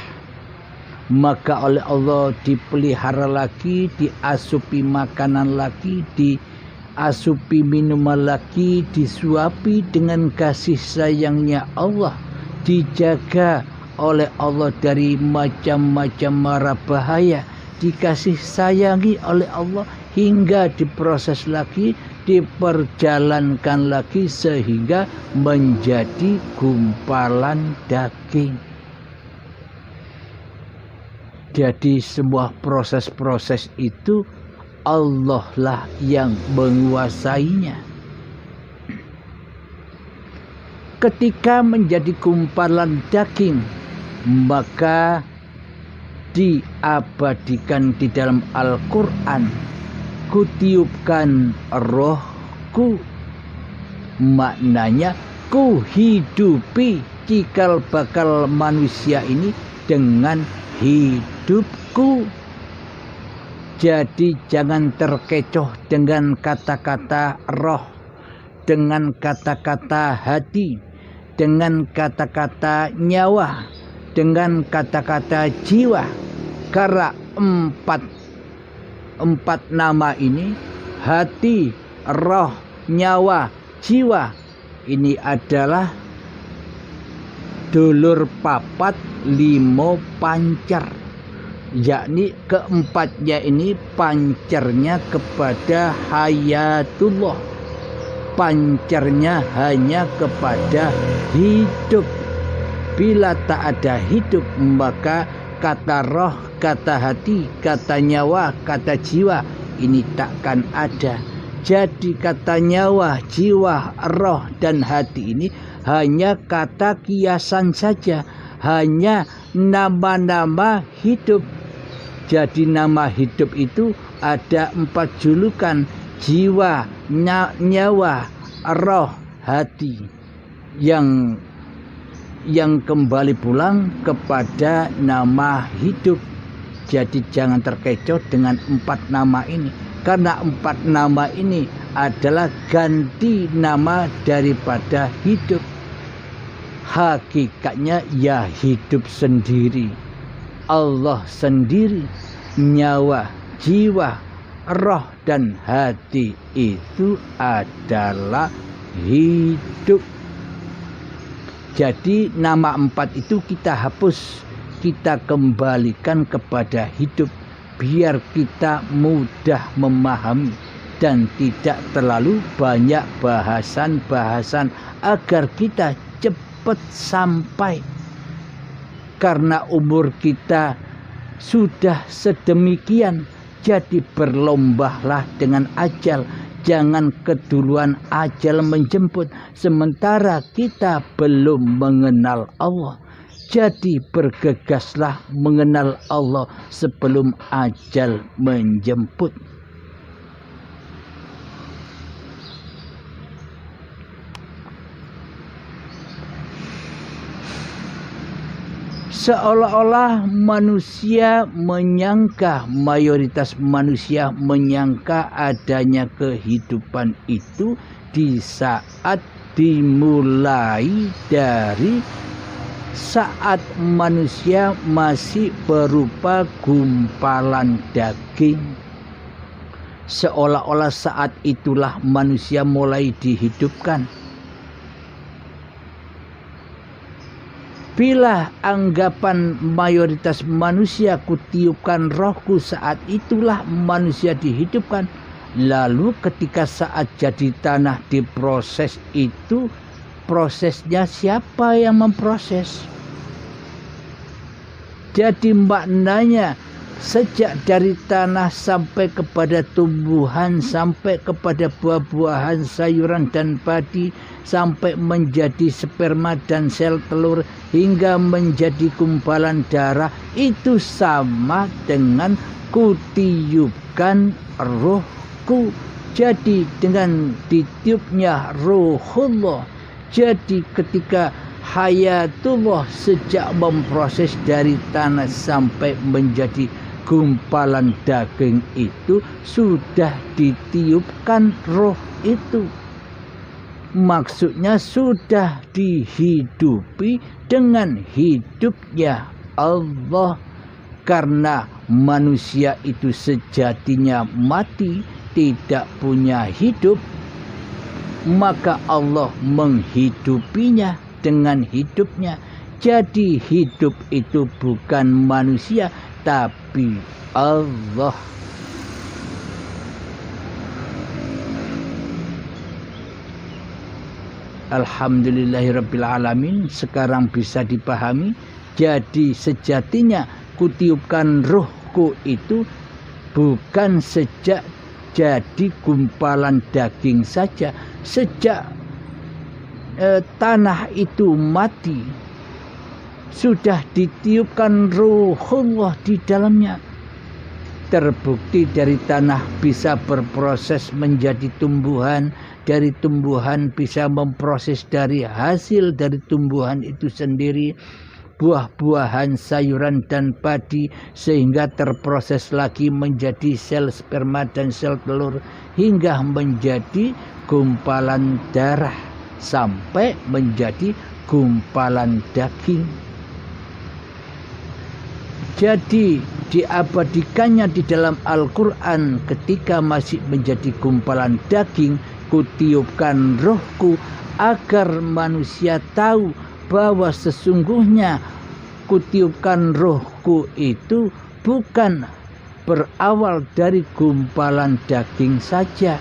Speaker 2: maka oleh Allah dipelihara lagi, diasupi makanan lagi, diasupi minuman lagi, disuapi dengan kasih sayangnya Allah, dijaga oleh Allah dari macam-macam mara bahaya, dikasih sayangi oleh Allah hingga diproses lagi, diperjalankan lagi sehingga menjadi gumpalan daging. Jadi semua proses-proses itu Allah lah yang menguasainya. Ketika menjadi gumpalan daging, maka diabadikan di dalam Al-Quran. Kutiupkan rohku, maknanya ku hidupi cikal bakal manusia ini dengan hidupku. Jadi jangan terkecoh dengan kata-kata roh, dengan kata-kata hati, dengan kata-kata nyawa, dengan kata-kata jiwa. Karena empat nama ini, hati, roh, nyawa, jiwa, ini adalah dulur papat limo pancer, yakni keempatnya ini pancernya kepada hayatullah, pancernya hanya kepada hidup. Bila tak ada hidup, maka kata roh, kata hati, kata nyawa, kata jiwa ini takkan ada. Jadi kata nyawa, jiwa, roh, dan hati ini hanya kata kiasan saja, hanya nama-nama hidup. Jadi nama hidup itu ada 4 julukan: jiwa, nyawa, roh, hati, yang kembali pulang kepada nama hidup. Jadi jangan terkecoh dengan 4 nama ini, karena 4 nama ini adalah ganti nama daripada hidup. Hakikatnya ya hidup sendiri, Allah sendiri, nyawa, jiwa, roh, dan hati itu adalah hidup. Jadi nama 4 itu kita hapus, kita kembalikan kepada hidup, biar kita mudah memahami dan tidak terlalu banyak bahasan-bahasan, agar kita cepat sampai. Karena umur kita sudah sedemikian, jadi berlombalah dengan ajal. Jangan keduluan ajal menjemput, sementara kita belum mengenal Allah. Jadi bergegaslah mengenal Allah sebelum ajal menjemput. Seolah-olah manusia menyangka, mayoritas manusia menyangka adanya kehidupan itu di saat dimulai dari saat manusia masih berupa gumpalan daging. Seolah-olah saat itulah manusia mulai dihidupkan. Bila anggapan mayoritas manusia, kutiupkan rohku, saat itulah manusia dihidupkan. Lalu ketika saat jadi tanah diproses itu, prosesnya siapa yang memproses? Jadi maknanya sejak dari tanah sampai kepada tumbuhan, sampai kepada buah-buahan, sayuran dan padi, sampai menjadi sperma dan sel telur, hingga menjadi gumpalan darah, itu sama dengan kutiupkan rohku. Jadi dengan ditiupnya ruhullah, jadi ketika hayatullah sejak memproses dari tanah sampai menjadi gumpalan daging itu, sudah ditiupkan roh itu. Maksudnya sudah dihidupi dengan hidupnya Allah. Karena manusia itu sejatinya mati, tidak punya hidup, maka Allah menghidupinya dengan hidupnya. Jadi hidup itu bukan manusia, tapi Allah. Alhamdulillahirabbil alamin, sekarang bisa dipahami. Jadi sejatinya kutiupkan ruhku itu bukan sejak jadi gumpalan daging saja. Sejak tanah itu mati, sudah ditiupkan ruhullah di dalamnya. Terbukti dari tanah bisa berproses menjadi tumbuhan, dari tumbuhan bisa memproses dari hasil dari tumbuhan itu sendiri, buah-buahan, sayuran dan padi, sehingga terproses lagi menjadi sel sperma dan sel telur hingga menjadi gumpalan darah sampai menjadi gumpalan daging. Jadi diabadikannya di dalam Al-Quran ketika masih menjadi gumpalan daging, kutiupkan rohku, agar manusia tahu bahwa sesungguhnya kutiupkan rohku itu bukan berawal dari gumpalan daging saja.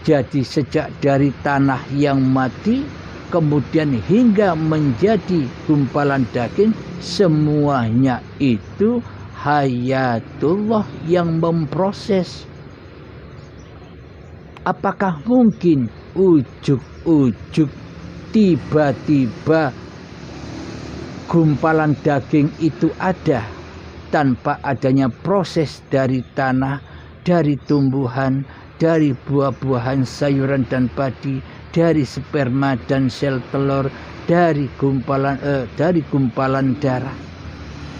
Speaker 2: Jadi sejak dari tanah yang mati kemudian hingga menjadi gumpalan daging, semuanya itu hayatullah yang memproses. Apakah mungkin ujuk-ujuk tiba-tiba gumpalan daging itu ada tanpa adanya proses dari tanah, dari tumbuhan, dari buah-buahan, sayuran dan padi, dari sperma dan sel telur, dari gumpalan darah?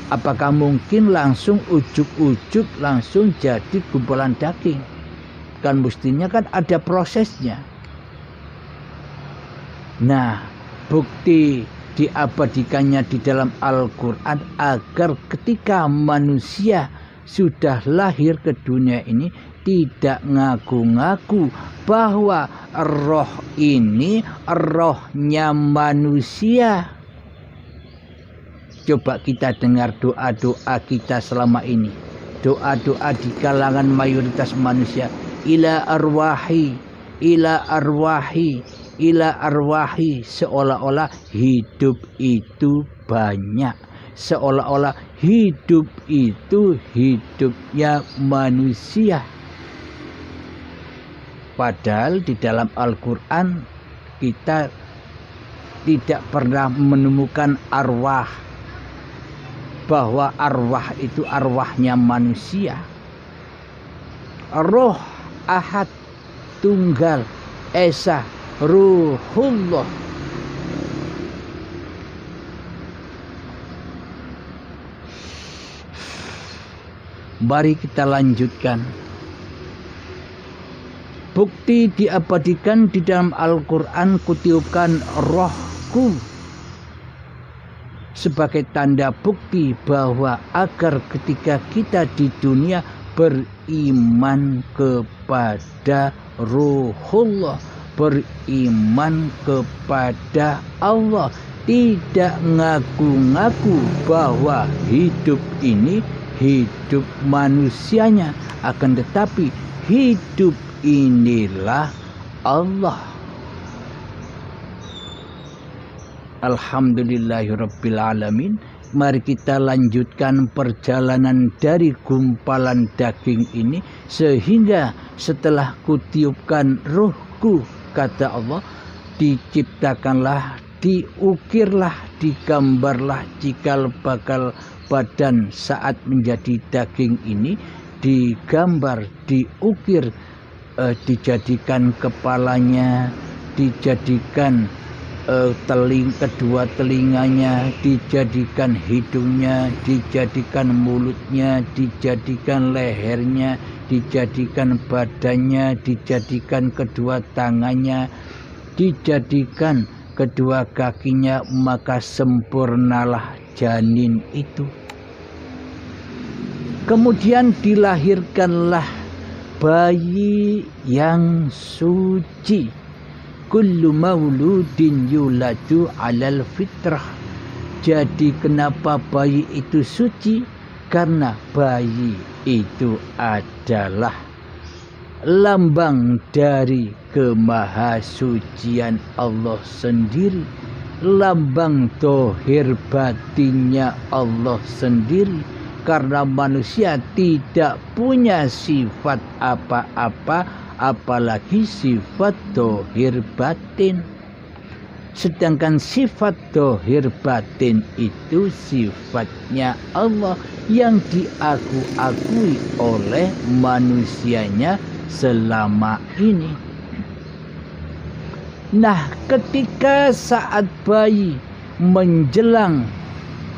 Speaker 2: Apakah mungkin langsung ujuk-ujuk langsung jadi gumpalan daging? Kan mestinya kan ada prosesnya. Nah, bukti diabadikannya di dalam Al-Quran agar ketika manusia sudah lahir ke dunia ini tidak ngaku-ngaku bahwa roh ini rohnya manusia. Coba kita dengar doa-doa kita selama ini, doa-doa di kalangan mayoritas manusia. Ila arwahi, ila arwahi, ila arwahi, seolah-olah hidup itu banyak, seolah-olah hidup itu hidupnya manusia. Padahal di dalam Al-Quran kita tidak pernah menemukan arwah, bahwa arwah itu arwahnya manusia. Roh ahad tunggal esa ruhullah. Mari kita lanjutkan. Bukti diabadikan di dalam Al-Quran, kutiupkan rohku, sebagai tanda bukti bahwa agar ketika kita di dunia beriman kepada ruhullah, beriman kepada Allah, tidak ngaku-ngaku bahwa hidup ini hidup manusianya, akan tetapi hidup inilah Allah. Alhamdulillahirabbil alamin. Mari kita lanjutkan perjalanan dari gumpalan daging ini, sehingga setelah kutiupkan ruhku, kata Allah, diciptakanlah, diukirlah, digambarlah cikal bakal badan saat menjadi daging ini, digambar, diukir, dijadikan kepalanya, dijadikan kedua telinganya, dijadikan hidungnya, dijadikan mulutnya, dijadikan lehernya, dijadikan badannya, dijadikan kedua tangannya, dijadikan kedua kakinya, maka sempurnalah janin itu. Kemudian dilahirkanlah bayi yang suci. Kullu mauludin yuladu alal fitrah. Jadi kenapa bayi itu suci? Karena bayi itu adalah lambang dari kemahasucian Allah sendiri, lambang tohir batinnya Allah sendiri. Karena manusia tidak punya sifat apa-apa, apalagi sifat tohir batin. Sedangkan sifat dohir batin itu sifatnya Allah yang diakui oleh manusianya selama ini. Nah, ketika saat bayi menjelang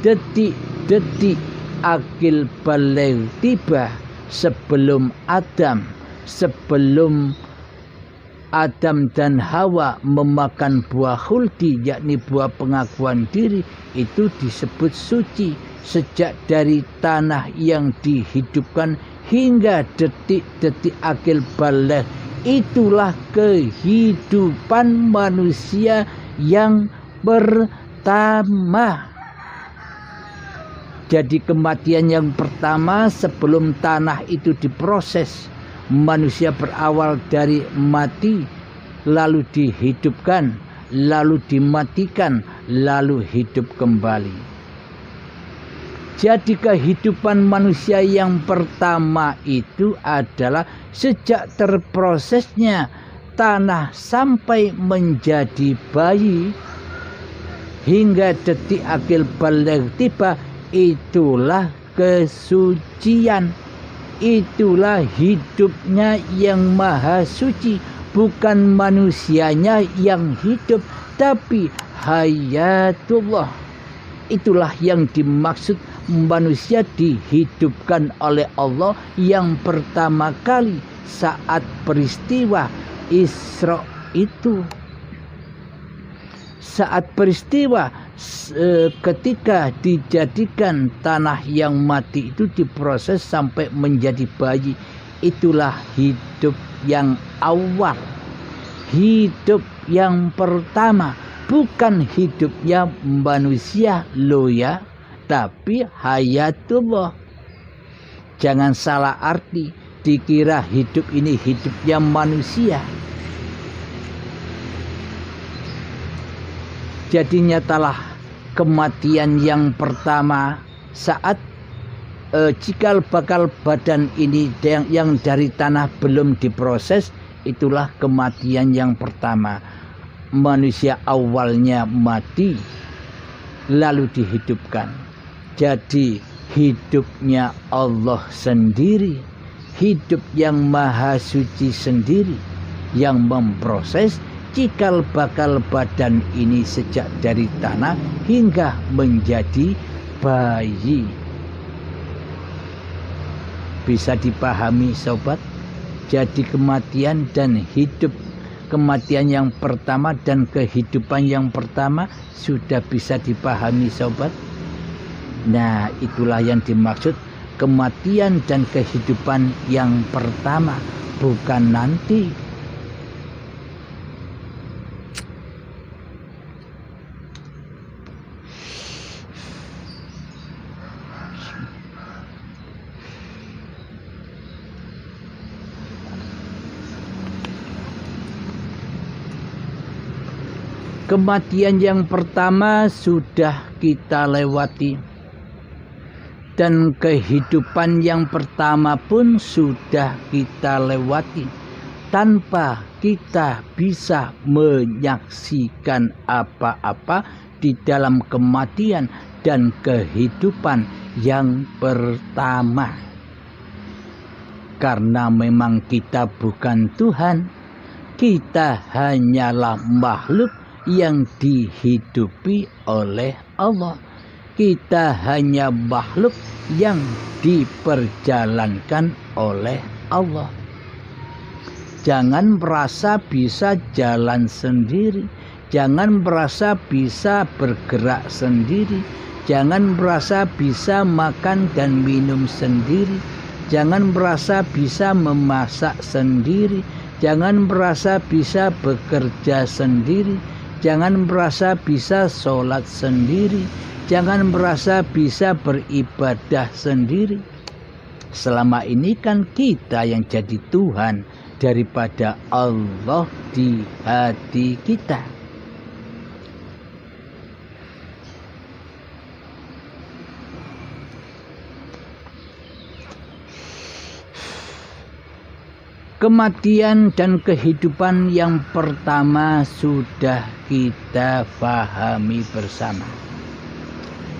Speaker 2: detik-detik akil baligh tiba, sebelum Adam dan Hawa memakan buah khuldi, yakni buah pengakuan diri, itu disebut suci. Sejak dari tanah yang dihidupkan hingga detik-detik akil baligh, itulah kehidupan manusia yang pertama. Jadi kematian yang pertama sebelum tanah itu diproses. Manusia berawal dari mati, lalu dihidupkan, lalu dimatikan, lalu hidup kembali. Jadi kehidupan manusia yang pertama itu adalah sejak terprosesnya tanah sampai menjadi bayi hingga detik akil baligh tiba, itulah kesucian. Itulah hidupnya yang maha suci, bukan manusianya yang hidup, tapi hayatullah. Itulah yang dimaksud manusia dihidupkan oleh Allah yang pertama kali saat peristiwa Isra itu. Saat peristiwa ketika dijadikan tanah yang mati itu diproses sampai menjadi bayi, itulah hidup yang awal, hidup yang pertama, bukan hidupnya manusia loh ya, tapi hayatullah. Jangan salah arti, dikira hidup ini hidupnya manusia. Jadi nyatalah kematian yang pertama saat cikal bakal badan ini yang dari tanah belum diproses, itulah kematian yang pertama. Manusia awalnya mati lalu dihidupkan. Jadi hidupnya Allah sendiri, hidup yang maha suci sendiri yang memproses cikal bakal badan ini sejak dari tanah hingga menjadi bayi. Bisa dipahami sobat? Jadi kematian dan hidup, kematian yang pertama dan kehidupan yang pertama sudah bisa dipahami sobat? Nah, itulah yang dimaksud kematian dan kehidupan yang pertama, bukan nanti. Kematian yang pertama sudah kita lewati, dan kehidupan yang pertama pun sudah kita lewati, tanpa kita bisa menyaksikan apa-apa di dalam kematian dan kehidupan yang pertama. Karena memang kita bukan Tuhan, kita hanyalah makhluk yang dihidupi oleh Allah. Kita hanya makhluk yang diperjalankan oleh Allah. Jangan merasa bisa jalan sendiri, jangan merasa bisa bergerak sendiri, jangan merasa bisa makan dan minum sendiri, jangan merasa bisa memasak sendiri, jangan merasa bisa bekerja sendiri, jangan merasa bisa sholat sendiri, jangan merasa bisa beribadah sendiri. Selama ini kan kita yang jadi Tuhan daripada Allah di hati kita. Kematian dan kehidupan yang pertama sudah kita pahami bersama.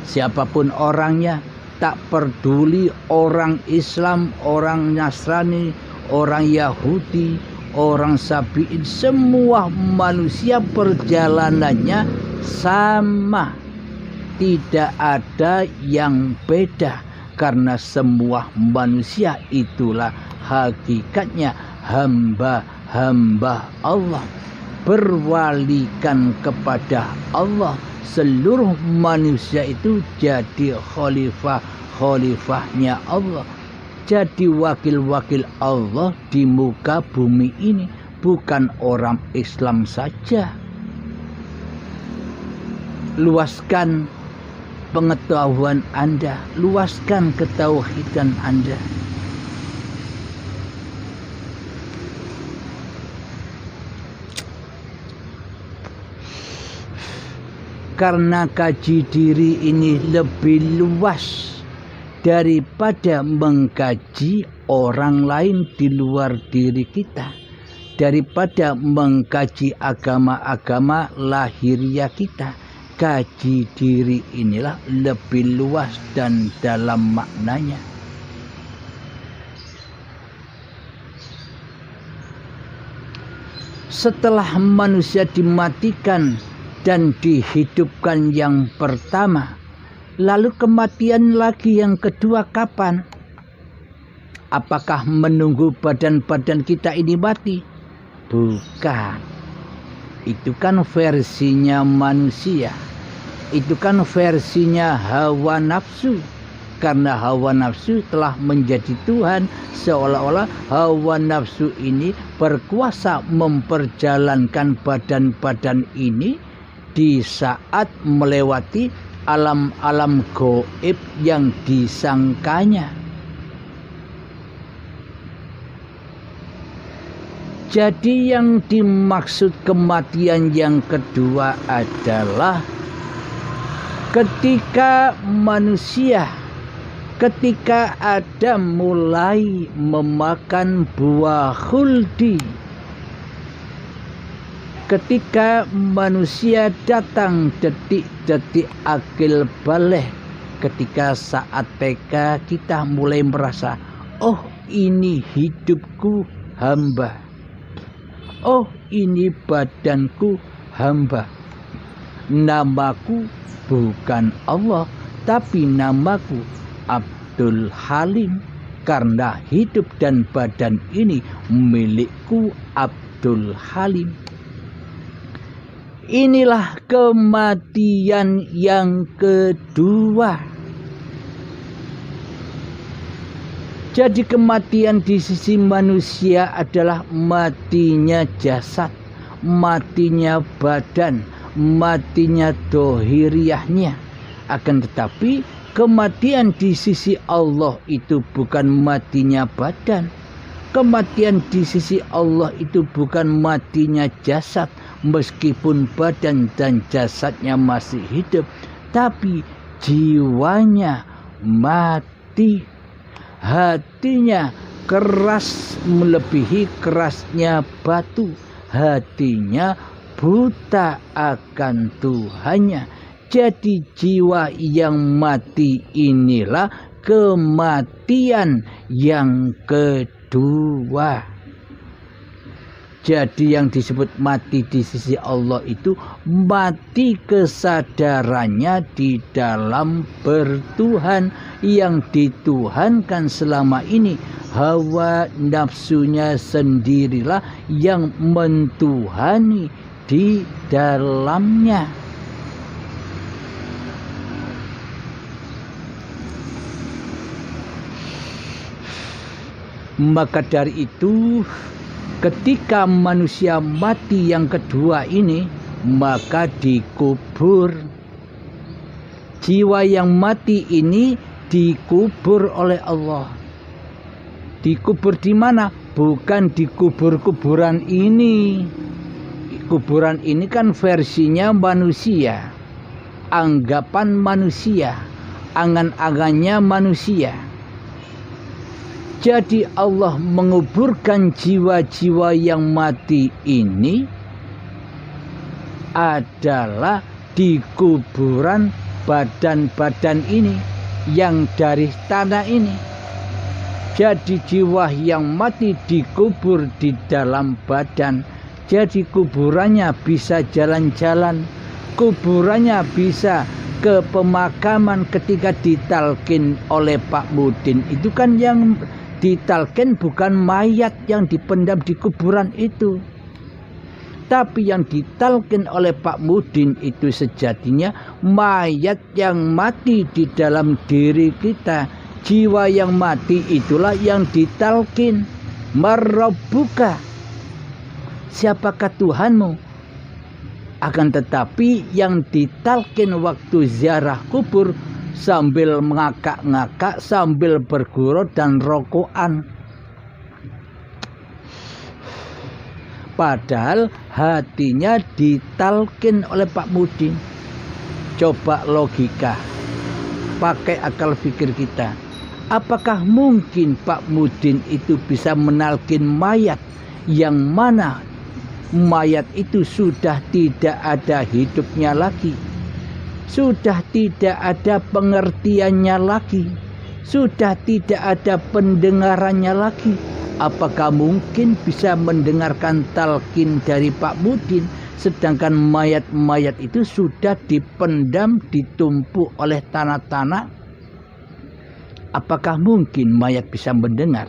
Speaker 2: Siapapun orangnya, tak peduli orang Islam, orang Nasrani, orang Yahudi, orang Sabi'in, semua manusia perjalanannya sama. Tidak ada yang beda, karena semua manusia itulah hakikatnya hamba-hamba Allah, berwalikan kepada Allah. Seluruh manusia itu jadi khalifahnya Allah, jadi wakil-wakil Allah di muka bumi ini, bukan orang Islam saja. Luaskan pengetahuan Anda, luaskan ketauhidan Anda. Karena kaji diri ini lebih luas daripada mengkaji orang lain di luar diri kita, daripada mengkaji agama-agama lahiriah kita. Kaji diri inilah lebih luas dan dalam maknanya. Setelah manusia dimatikan dan dihidupkan yang pertama, lalu kematian lagi yang kedua kapan? Apakah menunggu badan-badan kita ini mati? Bukan. Itu kan versinya manusia. Itu kan versinya hawa nafsu. Karena hawa nafsu telah menjadi Tuhan, seolah-olah hawa nafsu ini berkuasa memperjalankan badan-badan ini di saat melewati alam-alam gaib yang disangkanya. Jadi yang dimaksud kematian yang kedua adalah ketika Adam mulai memakan buah khuldi, ketika manusia datang detik-detik akil balik, ketika saat TK kita mulai merasa, oh ini hidupku hamba, oh ini badanku hamba, namaku bukan Allah tapi namaku Abdul Halim, karena hidup dan badan ini milikku Abdul Halim. Inilah kematian yang kedua. Jadi kematian di sisi manusia adalah matinya jasad, matinya badan, matinya dohiriahnya. Akan tetapi kematian di sisi Allah itu bukan matinya badan. Kematian di sisi Allah itu bukan matinya jasad, meskipun badan dan jasadnya masih hidup, tapi jiwanya mati. Hatinya keras melebihi kerasnya batu. Hatinya buta akan Tuhannya. Jadi jiwa yang mati inilah kematian yang kedua. Jadi yang disebut mati di sisi Allah itu mati kesadarannya di dalam bertuhan. Yang dituhankan selama ini hawa nafsunya sendirilah yang mentuhani di dalamnya. Maka dari itu, ketika manusia mati yang kedua ini, maka dikubur. Jiwa yang mati ini dikubur oleh Allah. Dikubur di mana? Bukan dikubur kuburan ini. Kuburan ini kan versinya manusia, anggapan manusia, angan-angannya manusia. Jadi Allah menguburkan jiwa-jiwa yang mati ini adalah di kuburan badan-badan ini yang dari tanah ini. Jadi jiwa yang mati dikubur di dalam badan. Jadi kuburannya bisa jalan-jalan, kuburannya bisa ke pemakaman ketika ditalkin oleh Pak Mudin. Itu kan yang ditalkin bukan mayat yang dipendam di kuburan itu. Tapi yang ditalkin oleh Pak Mudin itu sejatinya mayat yang mati di dalam diri kita. Jiwa yang mati itulah yang ditalkin. Marrabbuka, siapakah Tuhanmu? Akan tetapi yang ditalkin waktu ziarah kubur sambil mengakak-ngakak, sambil bergurau dan rokokan. Padahal hatinya ditalkin oleh Pak Mudin. Coba logika, pakai akal pikir kita. Apakah mungkin Pak Mudin itu bisa menalkin mayat yang mana mayat itu sudah tidak ada hidupnya lagi, sudah tidak ada pengertiannya lagi, sudah tidak ada pendengarannya lagi? Apakah mungkin bisa mendengarkan talqin dari Pak Mudin, sedangkan mayat-mayat itu sudah dipendam, ditumpuk oleh tanah-tanah? Apakah mungkin mayat bisa mendengar?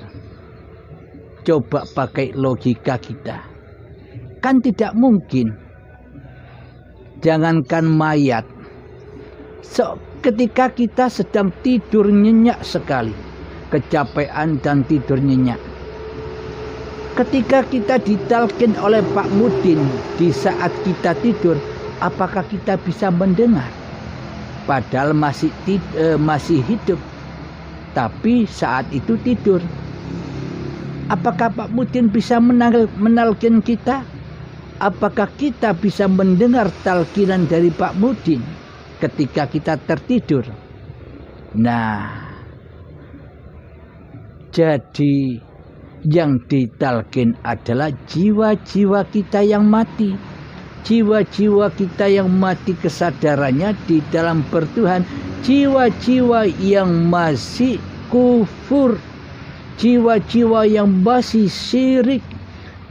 Speaker 2: Coba pakai logika kita. Kan tidak mungkin. Jangankan mayat, ketika kita sedang tidur nyenyak sekali, kecapean dan tidur nyenyak, ketika kita ditalkin oleh Pak Mudin di saat kita tidur, apakah kita bisa mendengar? Padahal masih hidup, tapi saat itu tidur. Apakah Pak Mudin bisa menalkin kita? Apakah kita bisa mendengar talkinan dari Pak Mudin ketika kita tertidur? Nah, jadi yang ditalkin adalah jiwa-jiwa kita yang mati. Jiwa-jiwa kita yang mati kesadarannya di dalam bertuhan. Jiwa-jiwa yang masih kufur. Jiwa-jiwa yang masih syirik.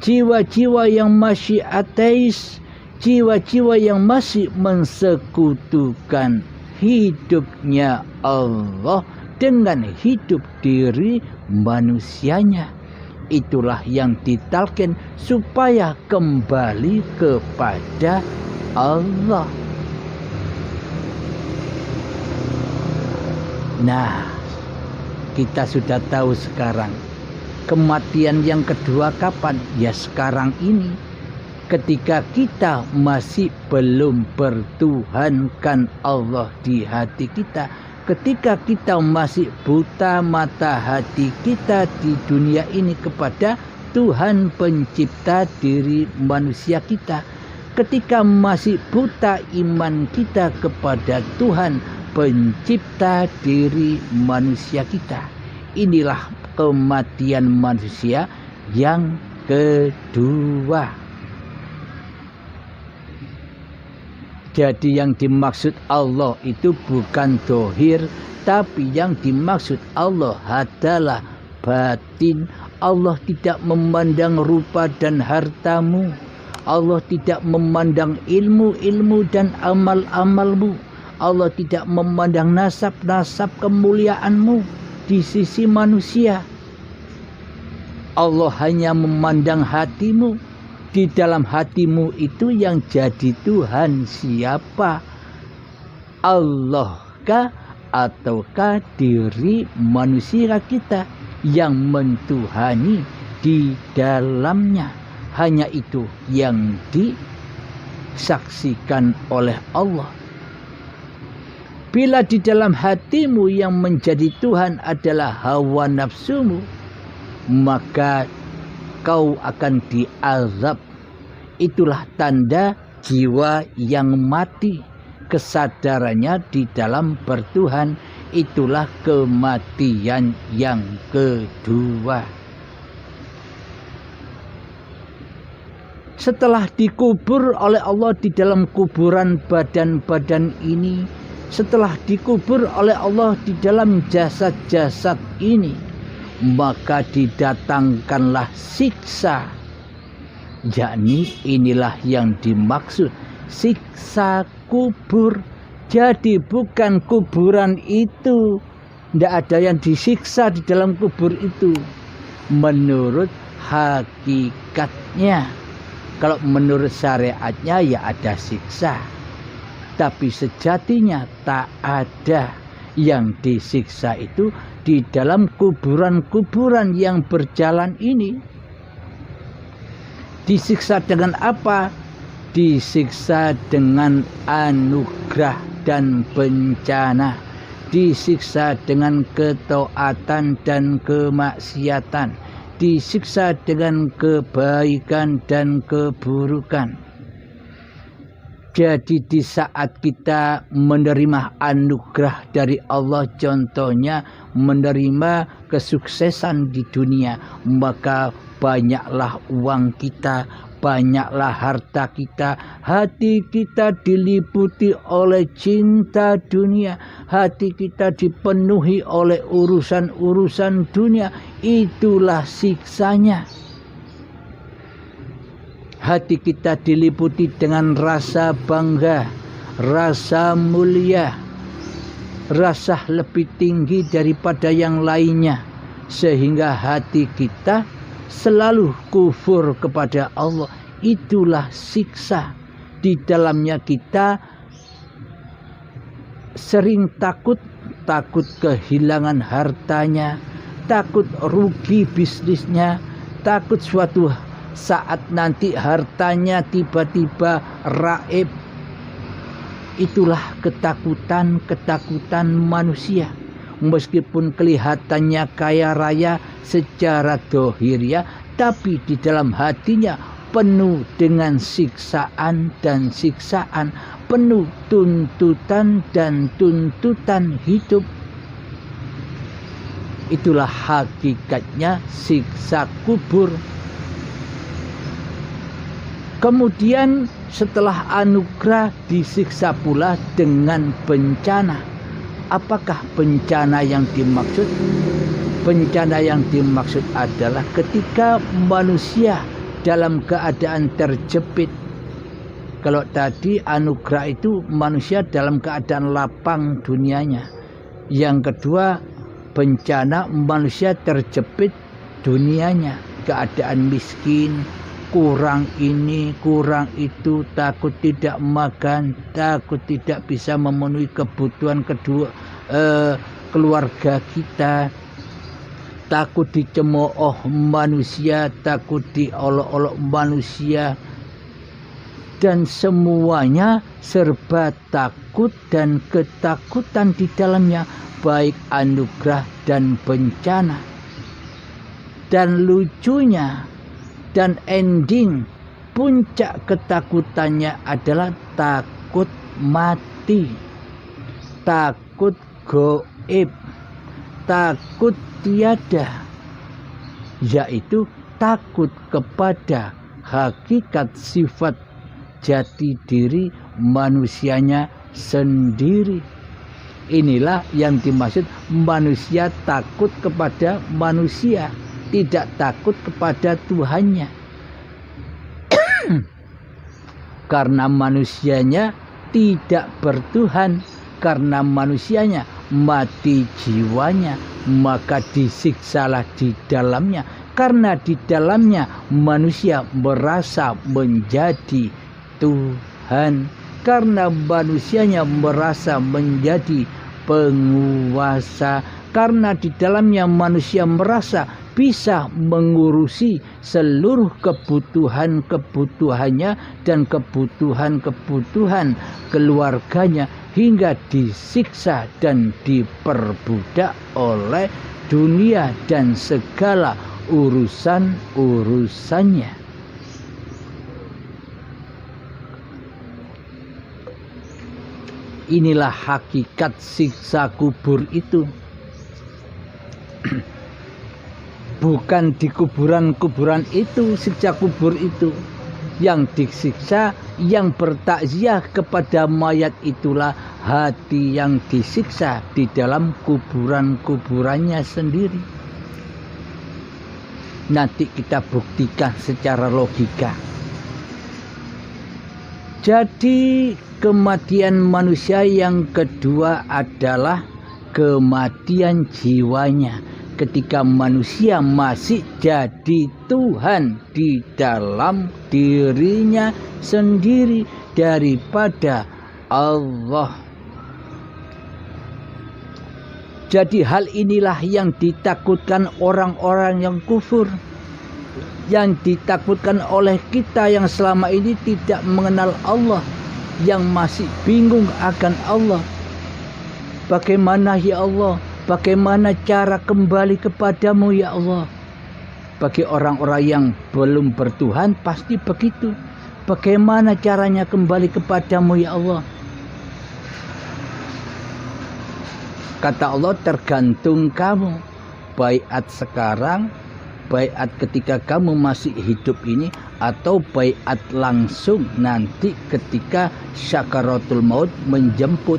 Speaker 2: Jiwa-jiwa yang masih ateis. Jiwa-jiwa yang masih mensekutukan hidupnya Allah dengan hidup diri manusianya. Itulah yang ditalkin supaya kembali kepada Allah. Nah, kita sudah tahu sekarang kematian yang kedua kapan? Ya sekarang ini, ketika kita masih belum bertuhankan Allah di hati kita, ketika kita masih buta mata hati kita di dunia ini kepada Tuhan pencipta diri manusia kita, ketika masih buta iman kita kepada Tuhan pencipta diri manusia kita, inilah kematian manusia yang kedua. Jadi yang dimaksud Allah itu bukan dohir, tapi yang dimaksud Allah adalah batin. Allah tidak memandang rupa dan hartamu. Allah tidak memandang ilmu-ilmu dan amal-amalmu. Allah tidak memandang nasab-nasab kemuliaanmu di sisi manusia. Allah hanya memandang hatimu. Di dalam hatimu itu yang jadi Tuhan siapa? Allah kah ataukah diri manusia kita yang mentuhani di dalamnya? Hanya itu yang disaksikan oleh Allah. Bila di dalam hatimu yang menjadi Tuhan adalah hawa nafsumu, maka kau akan diazab. Itulah tanda jiwa yang mati, kesadarannya di dalam bertuhan. itulah kematian yang kedua. Setelah dikubur oleh Allah di dalam kuburan badan-badan ini, setelah dikubur oleh Allah di dalam jasad-jasad ini, maka didatangkanlah siksa. Yakni inilah yang dimaksud siksa kubur. Jadi bukan kuburan itu, tidak ada yang disiksa di dalam kubur itu menurut hakikatnya. Kalau menurut syariatnya ya ada siksa, tapi sejatinya tak ada. Yang disiksa itu di dalam kuburan-kuburan yang berjalan ini. Disiksa dengan apa? Disiksa dengan anugerah dan bencana. Disiksa dengan ketaatan dan kemaksiatan. Disiksa dengan kebaikan dan keburukan. Jadi di saat kita menerima anugerah dari Allah, contohnya menerima kesuksesan di dunia, maka banyaklah uang kita, banyaklah harta kita, hati kita diliputi oleh cinta dunia, hati kita dipenuhi oleh urusan-urusan dunia, itulah siksanya. Hati kita diliputi dengan rasa bangga, rasa mulia, rasa lebih tinggi daripada yang lainnya, sehingga hati kita selalu kufur kepada Allah. Itulah siksa. Di dalamnya kita sering takut kehilangan hartanya, takut rugi bisnisnya, takut suatu saat nanti hartanya tiba-tiba raib. Itulah ketakutan manusia. Meskipun kelihatannya kaya raya secara dohirnya, tapi di dalam hatinya penuh dengan siksaan dan siksaan, penuh tuntutan dan tuntutan hidup. Itulah hakikatnya siksa kubur. Kemudian setelah anugerah disiksa pula dengan bencana. Apakah bencana yang dimaksud? Bencana yang dimaksud adalah ketika manusia dalam keadaan terjepit. Kalau tadi anugerah itu manusia dalam keadaan lapang dunianya. Yang kedua, bencana manusia terjepit dunianya, keadaan miskin, kurang ini, kurang itu, takut tidak makan, takut tidak bisa memenuhi kebutuhan keluarga kita, takut dicemooh manusia, takut diolok-olok manusia, dan semuanya serba takut dan ketakutan di dalamnya, baik anugerah dan bencana. Dan lucunya dan ending puncak ketakutannya adalah takut mati, takut goib, takut tiada, yaitu takut kepada hakikat sifat jati diri manusianya sendiri. Inilah yang dimaksud manusia takut kepada manusia, tidak takut kepada Tuhannya. Karena manusianya tidak bertuhan, karena manusianya mati jiwanya, maka disiksalah di dalamnya. Karena di dalamnya manusia merasa menjadi Tuhan, karena manusianya merasa menjadi penguasa, karena di dalamnya manusia merasa bisa mengurusi seluruh kebutuhannya dan kebutuhan keluarganya, hingga disiksa dan diperbudak oleh dunia dan segala urusan-urusannya. Inilah hakikat siksa kubur itu. Bukan di kuburan-kuburan itu siksa kubur itu. Yang disiksa, yang bertakziah kepada mayat itulah hati yang disiksa di dalam kuburan-kuburannya sendiri. Nanti kita buktikan secara logika. Jadi kematian manusia yang kedua adalah kematian jiwanya. Ketika manusia masih jadi Tuhan di dalam dirinya sendiri daripada Allah. Jadi hal inilah yang ditakutkan orang-orang yang kufur. Yang ditakutkan oleh kita yang selama ini tidak mengenal Allah. Yang masih bingung akan Allah. Bagaimana ya Allah? Bagaimana cara kembali kepadamu ya Allah? Bagi orang-orang yang belum bertuhan pasti begitu. Bagaimana caranya kembali kepadamu ya Allah? Kata Allah, tergantung kamu. Baiat sekarang, baiat ketika kamu masih hidup ini, atau baiat langsung nanti ketika syakaratul maut menjemput.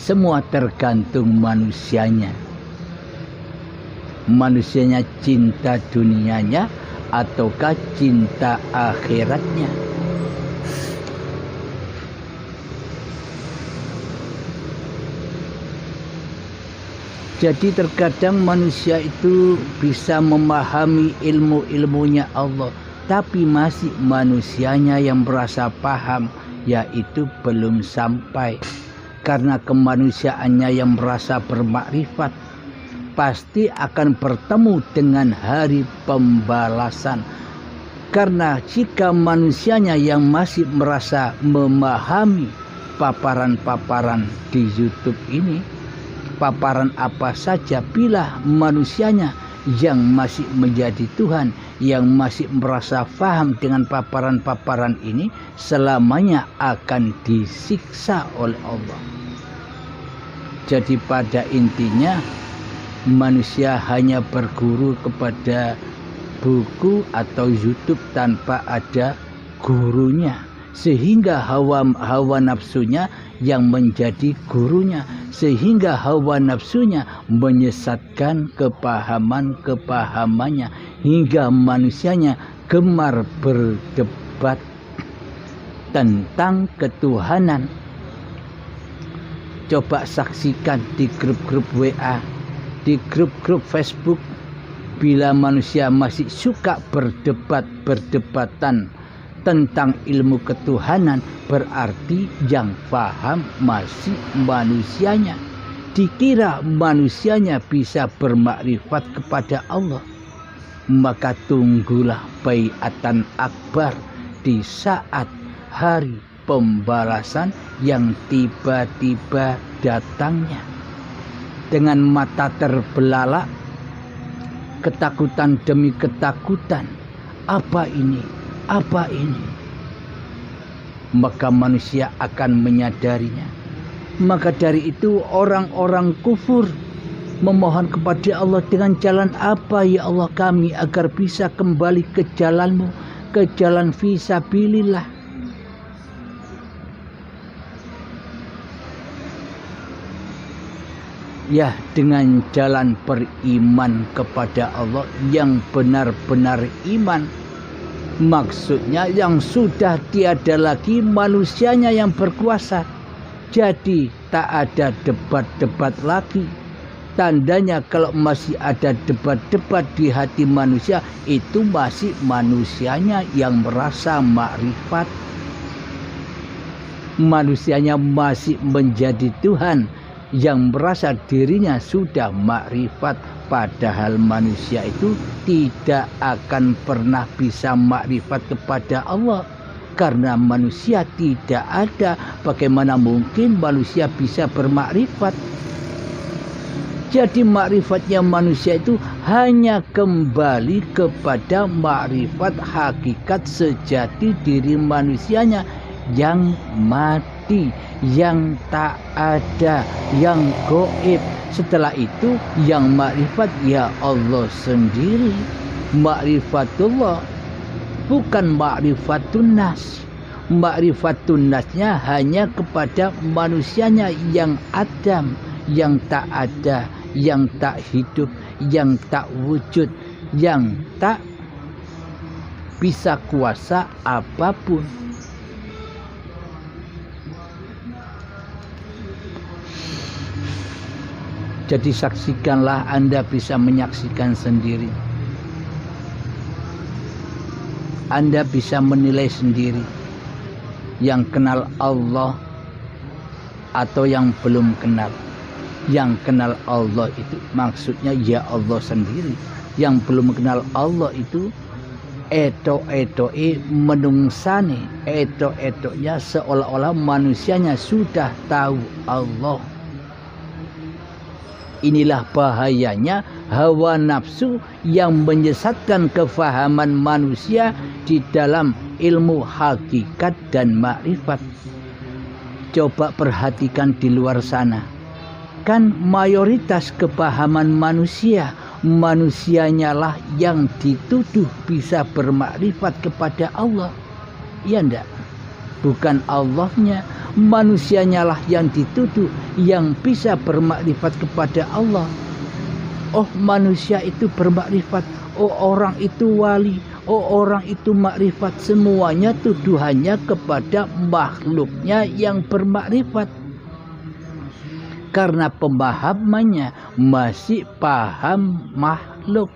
Speaker 2: Semua tergantung manusianya. Manusianya cinta dunianya ataukah cinta akhiratnya. Jadi terkadang manusia itu bisa memahami ilmu-ilmunya Allah, tapi masih manusianya yang merasa paham, yaitu belum sampai. Karena kemanusiaannya yang merasa bermakrifat, pasti akan bertemu dengan hari pembalasan. Karena jika manusianya yang masih merasa memahami paparan-paparan di YouTube ini, paparan apa saja, bila manusianya yang masih menjadi Tuhan, yang masih merasa paham dengan paparan-paparan ini, selamanya akan disiksa oleh Allah. Jadi pada intinya manusia hanya berguru kepada buku atau YouTube tanpa ada gurunya, sehingga hawa nafsunya yang menjadi gurunya, sehingga hawa nafsunya menyesatkan kepahamannya, hingga manusianya gemar berdebat tentang ketuhanan. Coba saksikan di grup-grup WA, di grup-grup Facebook, bila manusia masih suka berdebatan tentang ilmu ketuhanan, berarti yang paham masih manusianya. Dikira manusianya bisa bermakrifat kepada Allah, maka tunggulah baiatan akbar di saat hari pembalasan yang tiba-tiba datangnya. Dengan mata terbelalak, ketakutan demi ketakutan, apa ini? Apa ini? Maka manusia akan menyadarinya. Maka dari itu orang-orang kufur memohon kepada Allah, dengan jalan apa ya Allah kami agar bisa kembali ke jalan-Mu, ke jalan fisabilillah. Ya, dengan jalan beriman kepada Allah yang benar-benar iman. Maksudnya yang sudah tiada lagi manusianya yang berkuasa. Jadi tak ada debat-debat lagi. Tandanya kalau masih ada debat-debat di hati manusia, itu masih manusianya yang merasa makrifat. Manusianya masih menjadi Tuhan, yang merasa dirinya sudah makrifat. Padahal manusia itu tidak akan pernah bisa makrifat kepada Allah. Karena manusia tidak ada, bagaimana mungkin manusia bisa bermakrifat? Jadi makrifatnya manusia itu hanya kembali kepada makrifat hakikat sejati diri manusianya yang mati, yang tak ada, yang gaib. Setelah itu yang makrifat ya Allah sendiri. Makrifatullah, bukan makrifatun nas. Makrifatun nasnya hanya kepada manusianya yang Adam, yang tak ada, yang tak hidup, yang tak wujud, yang tak bisa kuasa apapun. Jadi saksikanlah, Anda bisa menyaksikan sendiri. Anda bisa menilai sendiri. Yang kenal Allah atau yang belum kenal. Yang kenal Allah itu maksudnya ya Allah sendiri. Yang belum kenal Allah itu eto-etoe menungsane. Eto-etonya seolah-olah manusianya sudah tahu Allah. Inilah bahayanya hawa nafsu yang menyesatkan kefahaman manusia di dalam ilmu hakikat dan makrifat. Coba perhatikan di luar sana. Kan mayoritas kepahaman manusia, manusianya lah yang dituduh bisa bermakrifat kepada Allah. Iya enggak? Bukan Allahnya, manusianya lah yang dituduh yang bisa bermakrifat kepada Allah. Oh, manusia itu bermakrifat, oh orang itu wali, oh orang itu makrifat. Semuanya tuduhannya kepada makhluknya yang bermakrifat. Karena pemahamannya masih paham makhluk.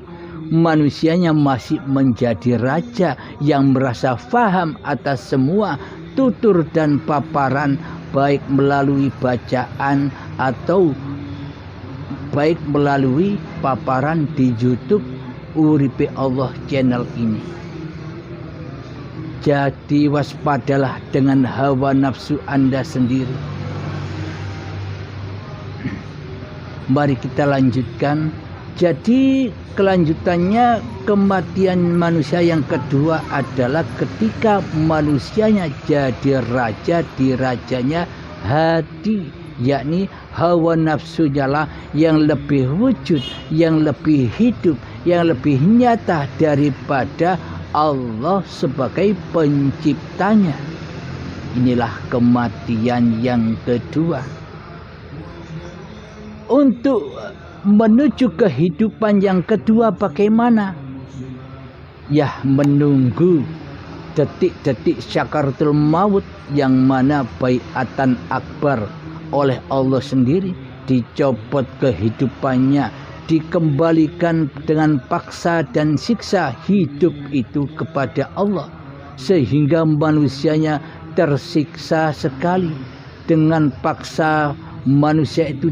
Speaker 2: Manusianya masih menjadi raja yang merasa faham atas semua tutur dan paparan, baik melalui bacaan atau baik melalui paparan di YouTube Uripe Allah channel ini. Jadi waspadalah dengan hawa nafsu Anda sendiri. Mari kita lanjutkan. Jadi kelanjutannya, kematian manusia yang kedua adalah ketika manusianya jadi raja, dirajanya hati, yakni hawa nafsunya lah yang lebih wujud, yang lebih hidup, yang lebih nyata daripada Allah sebagai penciptanya. Inilah kematian yang kedua. Untuk menuju kehidupan yang kedua bagaimana? Ya, menunggu detik-detik syakaratul maut, yang mana baiatan akbar oleh Allah sendiri, dicopot kehidupannya, dikembalikan dengan paksa dan siksa hidup itu kepada Allah, sehingga manusianya tersiksa sekali. Dengan paksa manusia itu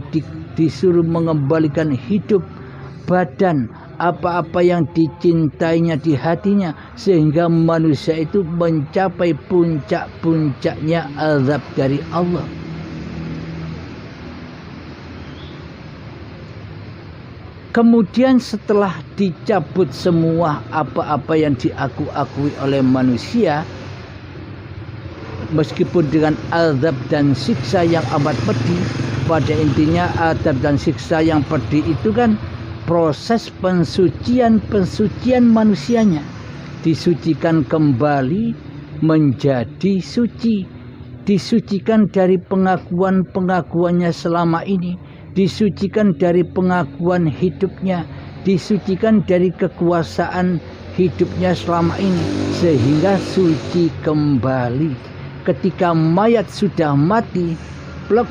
Speaker 2: disuruh mengembalikan hidup badan, apa-apa yang dicintainya di hatinya, sehingga manusia itu mencapai puncak-puncaknya azab dari Allah. Kemudian setelah dicabut semua apa-apa yang diakui oleh manusia, meskipun dengan azab dan siksa yang amat pedih, pada intinya azab dan siksa yang pedih itu kan proses pensucian manusianya, disucikan kembali menjadi suci, disucikan dari pengakuannya selama ini, disucikan dari pengakuan hidupnya, disucikan dari kekuasaan hidupnya selama ini, sehingga suci kembali. Ketika mayat sudah mati, plek,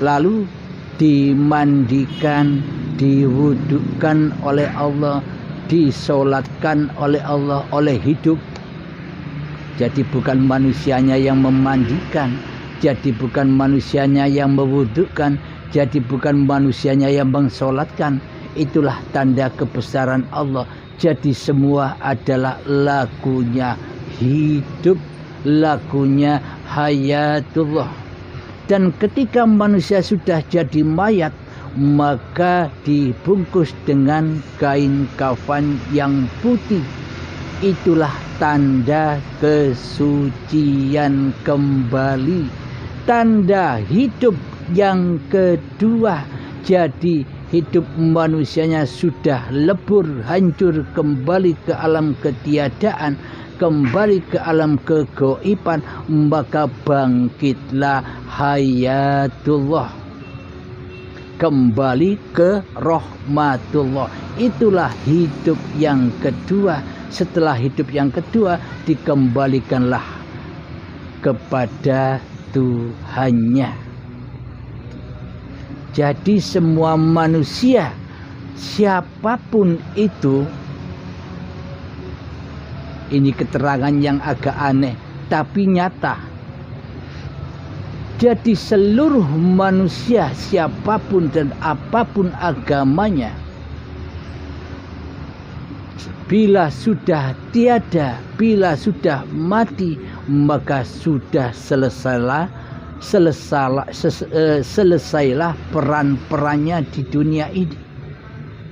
Speaker 2: lalu dimandikan, diwudukkan oleh Allah, disolatkan oleh Allah, oleh hidup. Jadi bukan manusianya yang memandikan, jadi bukan manusianya yang mewudukkan, jadi bukan manusianya yang mensolatkan. Itulah tanda kebesaran Allah. Jadi semua adalah lakunya hidup, lakunya hayatullah. Dan ketika manusia sudah jadi mayat, maka dibungkus dengan kain kafan yang putih. Itulah tanda kesucian kembali tanda hidup yang kedua. Jadi hidup manusianya sudah lebur, hancur, kembali ke alam ketiadaan, kembali ke alam kegoiban, maka bangkitlah hayatullah, kembali ke rahmatullah. Itulah hidup yang kedua. Setelah hidup yang kedua, dikembalikanlah kepada Tuhannya. Jadi semua manusia, siapapun itu, ini keterangan yang agak aneh tapi nyata. Jadi seluruh manusia, siapapun dan apapun agamanya, bila sudah tiada, bila sudah mati, maka sudah selesailah peran-perannya di dunia ini.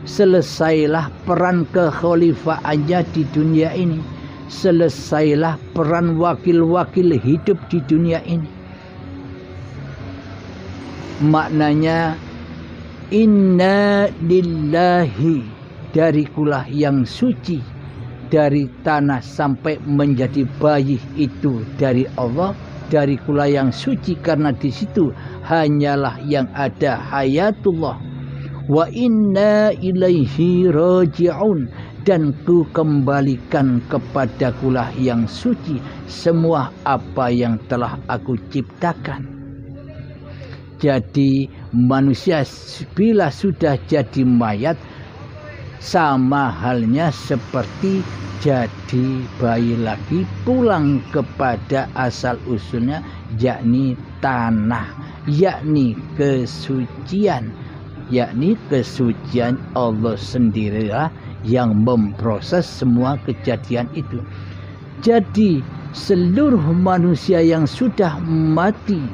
Speaker 2: Selesailah peran kekhalifaannya di dunia ini. Selesailah peran wakil-wakil hidup di dunia ini. Maknanya inna lillahi, darikulah yang suci, dari tanah sampai menjadi bayi itu dari Allah. Darikulah yang suci, karena di situ hanyalah yang ada hayatullah. Wa inna ilaihi raji'un, dan ku kembalikan kepadakulah yang suci semua apa yang telah aku ciptakan. Jadi manusia bila sudah jadi mayat, sama halnya seperti jadi bayi lagi, pulang kepada asal usulnya, yakni tanah, yakni kesucian. Yakni kesucian Allah sendirilah yang memproses semua kejadian itu. Jadi seluruh manusia yang sudah mati,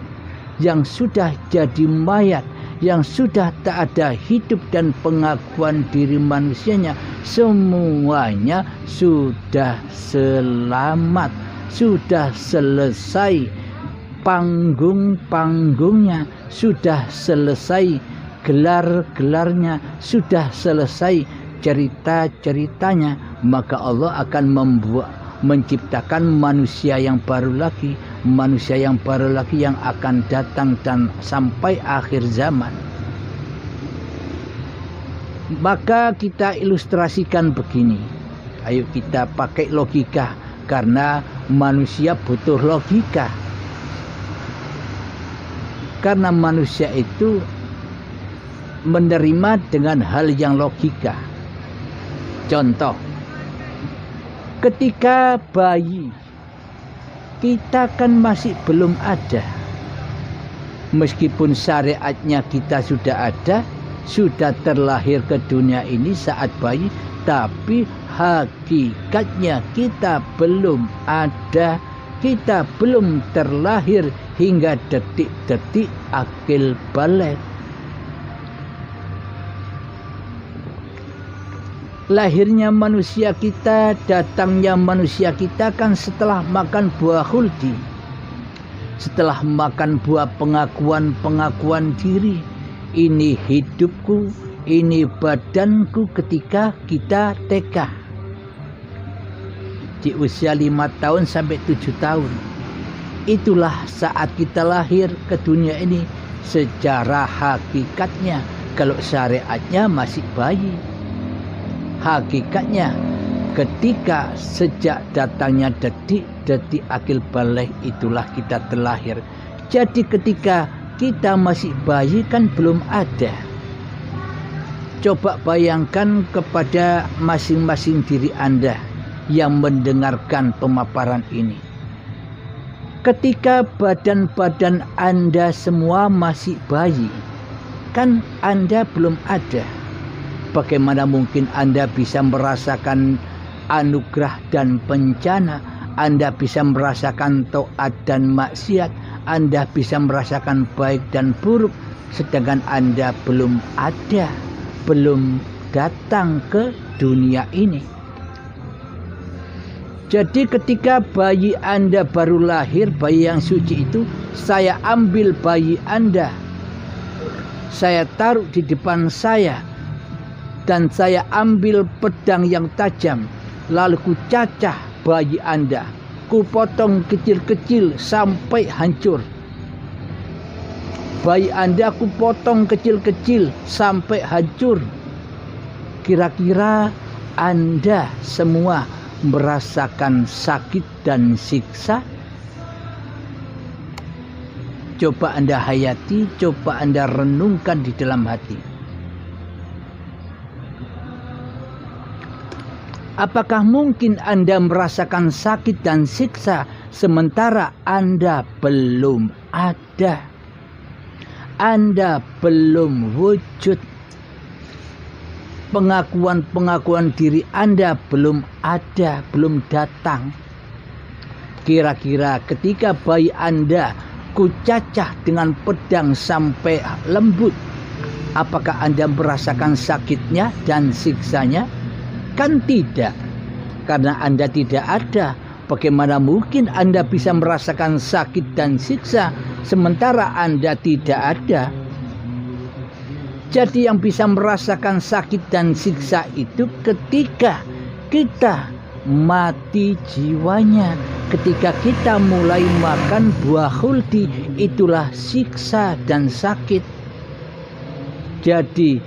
Speaker 2: yang sudah jadi mayat, yang sudah tak ada hidup dan pengakuan diri manusianya, semuanya sudah selamat, sudah selesai panggung-panggungnya, sudah selesai gelar-gelarnya, sudah selesai cerita-ceritanya. Maka Allah akan menciptakan manusia yang baru lagi, manusia yang baru lagi yang akan datang dan sampai akhir zaman. Maka kita ilustrasikan begini. Ayo kita pakai logika, karena manusia butuh logika. Karena manusia itu menerima dengan hal yang logika. Contoh, ketika bayi kita kan masih belum ada. Meskipun syariatnya kita sudah ada, sudah terlahir ke dunia ini saat bayi, tapi hakikatnya kita belum ada, kita belum terlahir hingga detik-detik akil balik. Lahirnya manusia kita, datangnya manusia kita kan setelah makan buah khuldi, setelah makan buah pengakuan diri. Ini hidupku, ini badanku ketika kita TK. Di usia 5 tahun sampai 7 tahun. Itulah saat kita lahir ke dunia ini secara hakikatnya. Kalau syariatnya masih bayi. Hakikatnya ketika sejak datangnya detik-detik akil balik, itulah kita terlahir. Jadi ketika kita masih bayi kan belum ada. Coba bayangkan kepada masing-masing diri Anda yang mendengarkan pemaparan ini. Ketika badan-badan Anda semua masih bayi, kan Anda belum ada. Bagaimana mungkin Anda bisa merasakan anugerah dan bencana? Anda bisa merasakan taat dan maksiat. Anda bisa merasakan baik dan buruk. Sedangkan Anda belum ada, belum datang ke dunia ini. Jadi ketika bayi Anda baru lahir, bayi yang suci itu, saya ambil bayi Anda, saya taruh di depan saya, dan saya ambil pedang yang tajam, lalu ku cacah bayi Anda, ku potong kecil-kecil sampai hancur. Bayi Anda ku potong kecil-kecil sampai hancur. Kira-kira Anda semua merasakan sakit dan siksa? Coba Anda hayati, coba Anda renungkan di dalam hati. Apakah mungkin Anda merasakan sakit dan siksa sementara Anda belum ada? Anda belum wujud. Pengakuan-pengakuan diri Anda belum ada, belum datang. Kira-kira ketika bayi Anda ku cacah dengan pedang sampai lembut, apakah Anda merasakan sakitnya dan siksanya? Kan tidak, karena Anda tidak ada. Bagaimana mungkin Anda bisa merasakan sakit dan siksa sementara Anda tidak ada? Jadi yang bisa merasakan sakit dan siksa itu ketika kita mati jiwanya, ketika kita mulai makan buah khuldi, itulah siksa dan sakit. Jadi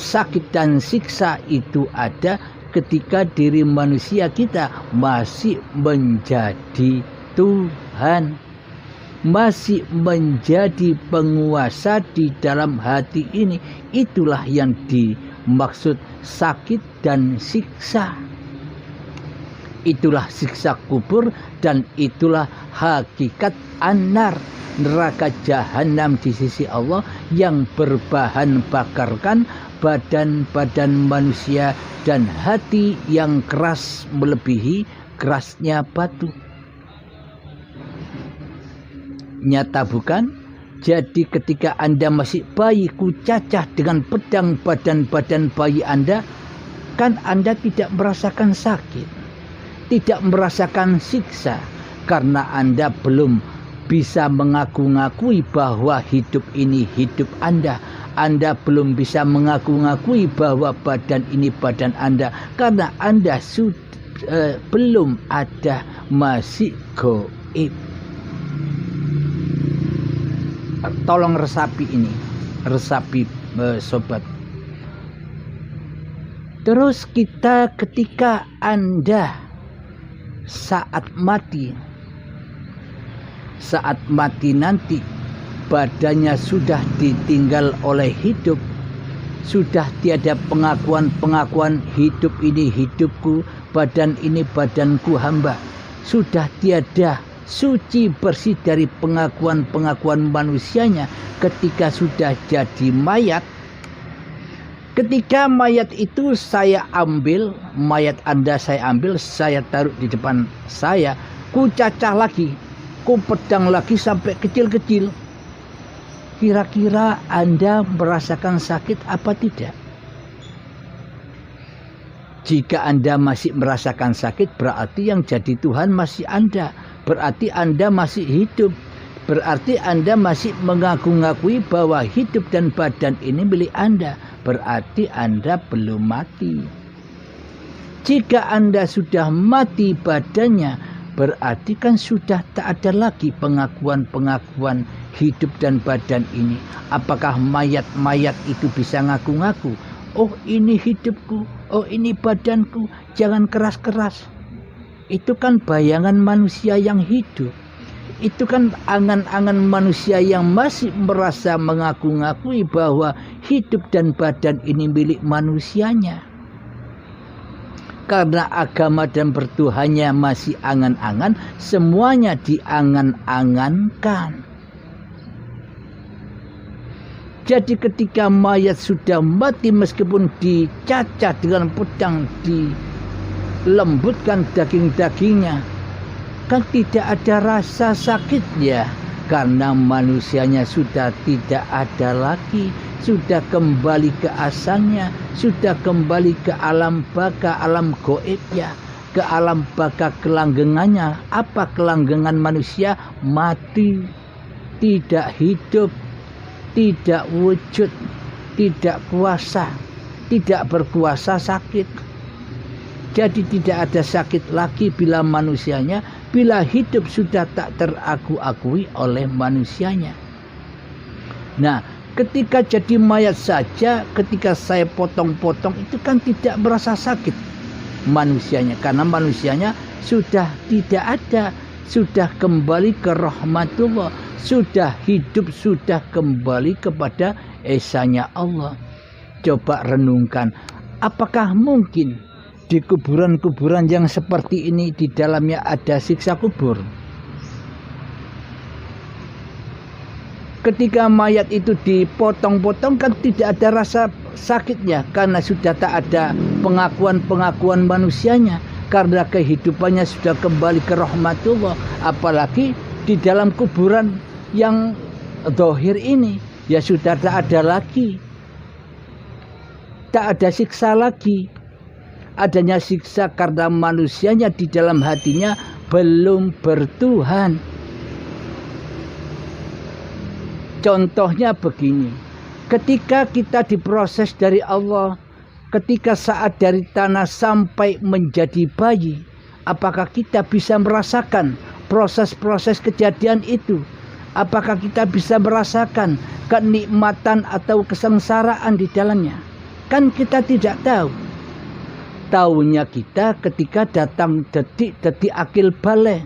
Speaker 2: sakit dan siksa itu ada ketika diri manusia kita masih menjadi Tuhan, masih menjadi penguasa di dalam hati ini. Itulah yang dimaksud sakit dan siksa. Itulah siksa kubur dan itulah hakikat an-nar, neraka jahanam di sisi Allah yang berbahan bakarkan badan-badan manusia dan hati yang keras melebihi kerasnya batu. Nyata bukan? Jadi ketika Anda masih bayi, ku cacah dengan pedang badan-badan bayi Anda, kan Anda tidak merasakan sakit, tidak merasakan siksa, karena Anda belum bisa mengaku-ngakui bahwa hidup ini hidup Anda. Anda belum bisa mengaku-ngakui bahwa badan ini badan Anda, karena Anda belum ada, masih gaib. Tolong resapi ini, resapi sobat. Terus kita ketika Anda saat mati nanti badannya sudah ditinggal oleh hidup, sudah tiada pengakuan hidup ini hidupku, badan ini badanku hamba, sudah tiada suci bersih dari pengakuan manusianya. Ketika sudah jadi mayat, ketika mayat itu saya ambil, mayat Anda saya ambil, saya taruh di depan saya, ku cacah lagi, ku pedang lagi sampai kecil-kecil. Kira-kira Anda merasakan sakit apa tidak? Jika Anda masih merasakan sakit, berarti yang jadi Tuhan masih Anda. Berarti Anda masih hidup. Berarti Anda masih mengaku-ngakui bahwa hidup dan badan ini milik Anda. Berarti Anda belum mati. Jika Anda sudah mati badannya, berarti kan sudah tak ada lagi pengakuan hidup dan badan ini. Apakah mayat-mayat itu bisa ngaku-ngaku? Oh, ini hidupku, oh ini badanku, jangan keras-keras. Itu kan bayangan manusia yang hidup. Itu kan angan-angan manusia yang masih merasa mengaku-ngakui bahwa hidup dan badan ini milik manusianya. Karena agama dan bertuhannya masih angan-angan, semuanya diangan-angankan. Jadi ketika mayat sudah mati, meskipun dicacah dengan pedang, dilembutkan daging-dagingnya, kan tidak ada rasa sakitnya, karena manusianya sudah tidak ada lagi, sudah kembali ke asalnya, sudah kembali ke alam baka, alam goibnya. ke alam baka kelanggengannya. Apa kelanggengan manusia? Mati, tidak hidup, tidak wujud, tidak kuasa, tidak berkuasa, sakit. Jadi tidak ada sakit lagi bila manusianya, bila hidup sudah tak teraku-akui oleh manusianya. Nah, ketika jadi mayat saja, ketika saya potong-potong itu kan tidak merasa sakit manusianya, karena manusianya sudah tidak ada, sudah kembali ke rahmatullah, sudah hidup, sudah kembali kepada esanya Allah. Coba renungkan, apakah mungkin di kuburan-kuburan yang seperti ini di dalamnya ada siksa kubur? Ketika mayat itu dipotong-potong kan tidak ada rasa sakitnya, karena sudah tak ada pengakuan-pengakuan manusianya, karena kehidupannya sudah kembali ke rahmatullah. Apalagi di dalam kuburan yang zahir ini ya sudah tak ada lagi, tak ada siksa lagi. Adanya siksa karena manusianya di dalam hatinya belum bertuhan. Contohnya begini, ketika kita diproses dari Allah, ketika saat dari tanah sampai menjadi bayi, apakah kita bisa merasakan proses-proses kejadian itu? Apakah kita bisa merasakan kenikmatan atau kesengsaraan di dalamnya? Kan kita tidak tahu. Tahunya kita ketika datang detik-detik akil balik.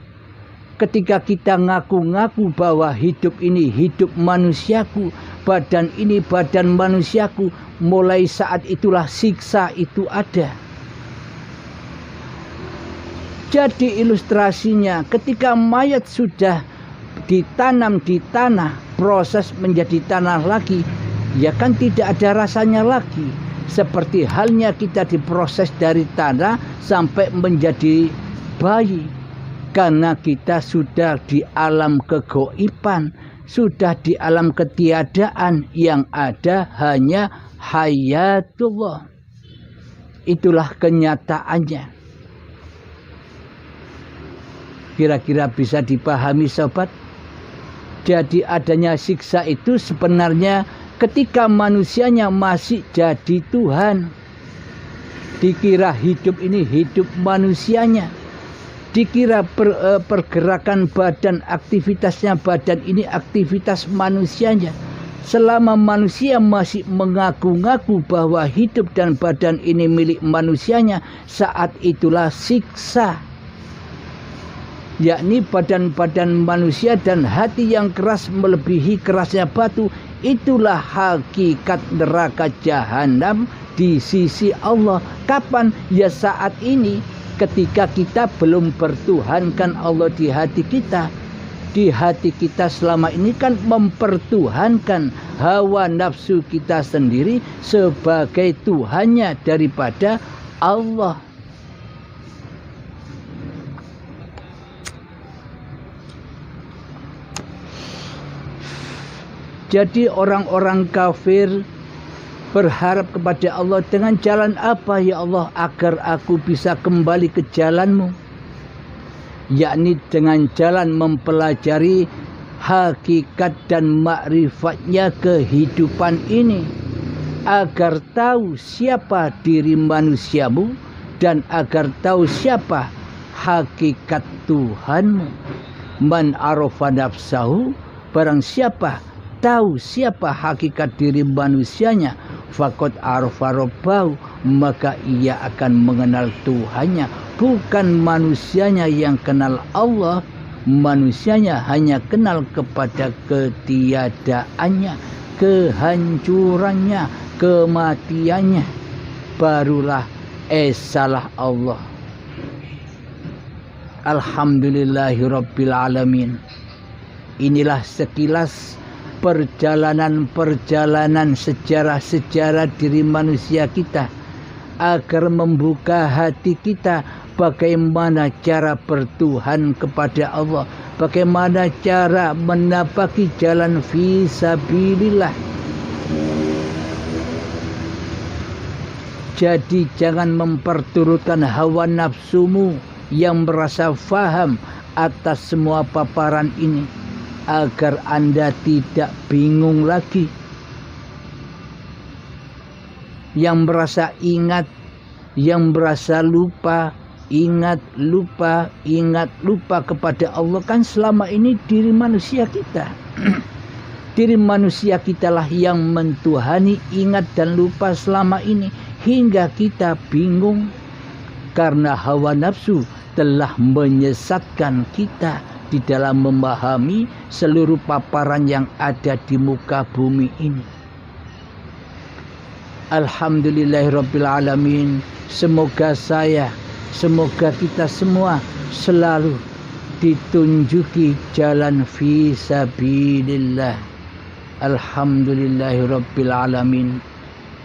Speaker 2: Ketika kita ngaku-ngaku bahwa hidup ini hidup manusiaku, badan ini badan manusiaku, mulai saat itulah siksa itu ada. Jadi ilustrasinya, ketika mayat sudah ditanam di tanah, proses menjadi tanah lagi, ya kan tidak ada rasanya lagi. Seperti halnya kita diproses dari tanah sampai menjadi bayi. Karena kita sudah di alam kegoiban, sudah di alam ketiadaan, yang ada hanya hayatullah. Itulah kenyataannya. Kira-kira bisa dipahami sobat? Jadi adanya siksa itu sebenarnya ketika manusianya masih jadi Tuhan. Dikira hidup ini hidup manusianya. Dikira pergerakan badan, aktivitasnya badan ini aktivitas manusianya. Selama manusia masih mengaku-ngaku bahwa hidup dan badan ini milik manusianya, saat itulah siksa. Yakni badan-badan manusia dan hati yang keras melebihi kerasnya batu, itulah hakikat neraka jahanam di sisi Allah. Kapan? Ya saat ini, ketika kita belum bertuhankan Allah di hati kita. Di hati kita selama ini kan mempertuhankan hawa nafsu kita sendiri sebagai Tuhannya daripada Allah. Jadi orang-orang kafir berharap kepada Allah, dengan jalan apa ya Allah agar aku bisa kembali ke jalan-Mu? Yakni dengan jalan mempelajari hakikat dan makrifatnya kehidupan ini, agar tahu siapa diri manusiamu dan agar tahu siapa hakikat Tuhanmu. Man arafa nafsahu, barang siapa tahu siapa hakikat diri manusianya, faqad arafa rabbahu, maka ia akan mengenal Tuhannya. Bukan manusianya yang kenal Allah, manusianya hanya kenal kepada ketiadaannya, kehancurannya, kematiannya. Barulah esalah Allah. Alhamdulillahirabbil alamin. Inilah sekilas perjalanan-perjalanan sejarah-sejarah diri manusia kita, agar membuka hati kita bagaimana cara bertuhan kepada Allah, bagaimana cara menapaki jalan fisabilillah. Jadi jangan memperturutkan hawa nafsumu yang merasa faham atas semua paparan ini, agar Anda tidak bingung lagi. Yang merasa ingat, yang merasa lupa, ingat lupa kepada Allah, kan selama ini diri manusia kita. Diri manusia kitalah yang mentuhani ingat dan lupa selama ini, hingga kita bingung karena hawa nafsu telah menyesatkan kita di dalam memahami seluruh paparan yang ada di muka bumi ini. Alhamdulillahirabbil alamin. Semoga kita semua selalu ditunjuki jalan fi sabilillah. Alhamdulillahirabbil alamin.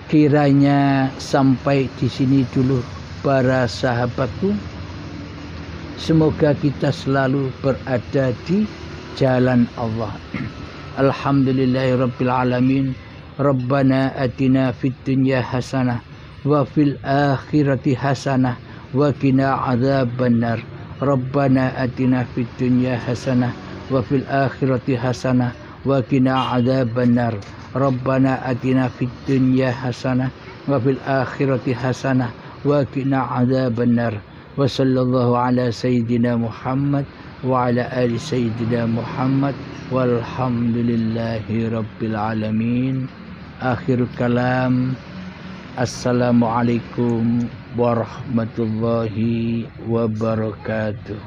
Speaker 2: Kiranya sampai di sini dulu para sahabatku. Semoga kita selalu berada di jalan Allah. Alhamdulillahirabbil alamin. Rabbana atina fid dunya hasanah wa fil akhirati hasanah wa qina adzabannar. Rabbana atina fid dunya hasanah wa fil akhirati hasanah wa qina adzabannar. Rabbana atina fid dunya hasanah wa fil akhirati hasanah wa qina adzabannar. Wa sallallahu ala sayyidina Muhammad wa ala ali sayyidina Muhammad walhamdulillahi rabbil alamin. Akhir kalam. Assalamualaikum warahmatullahi wabarakatuh.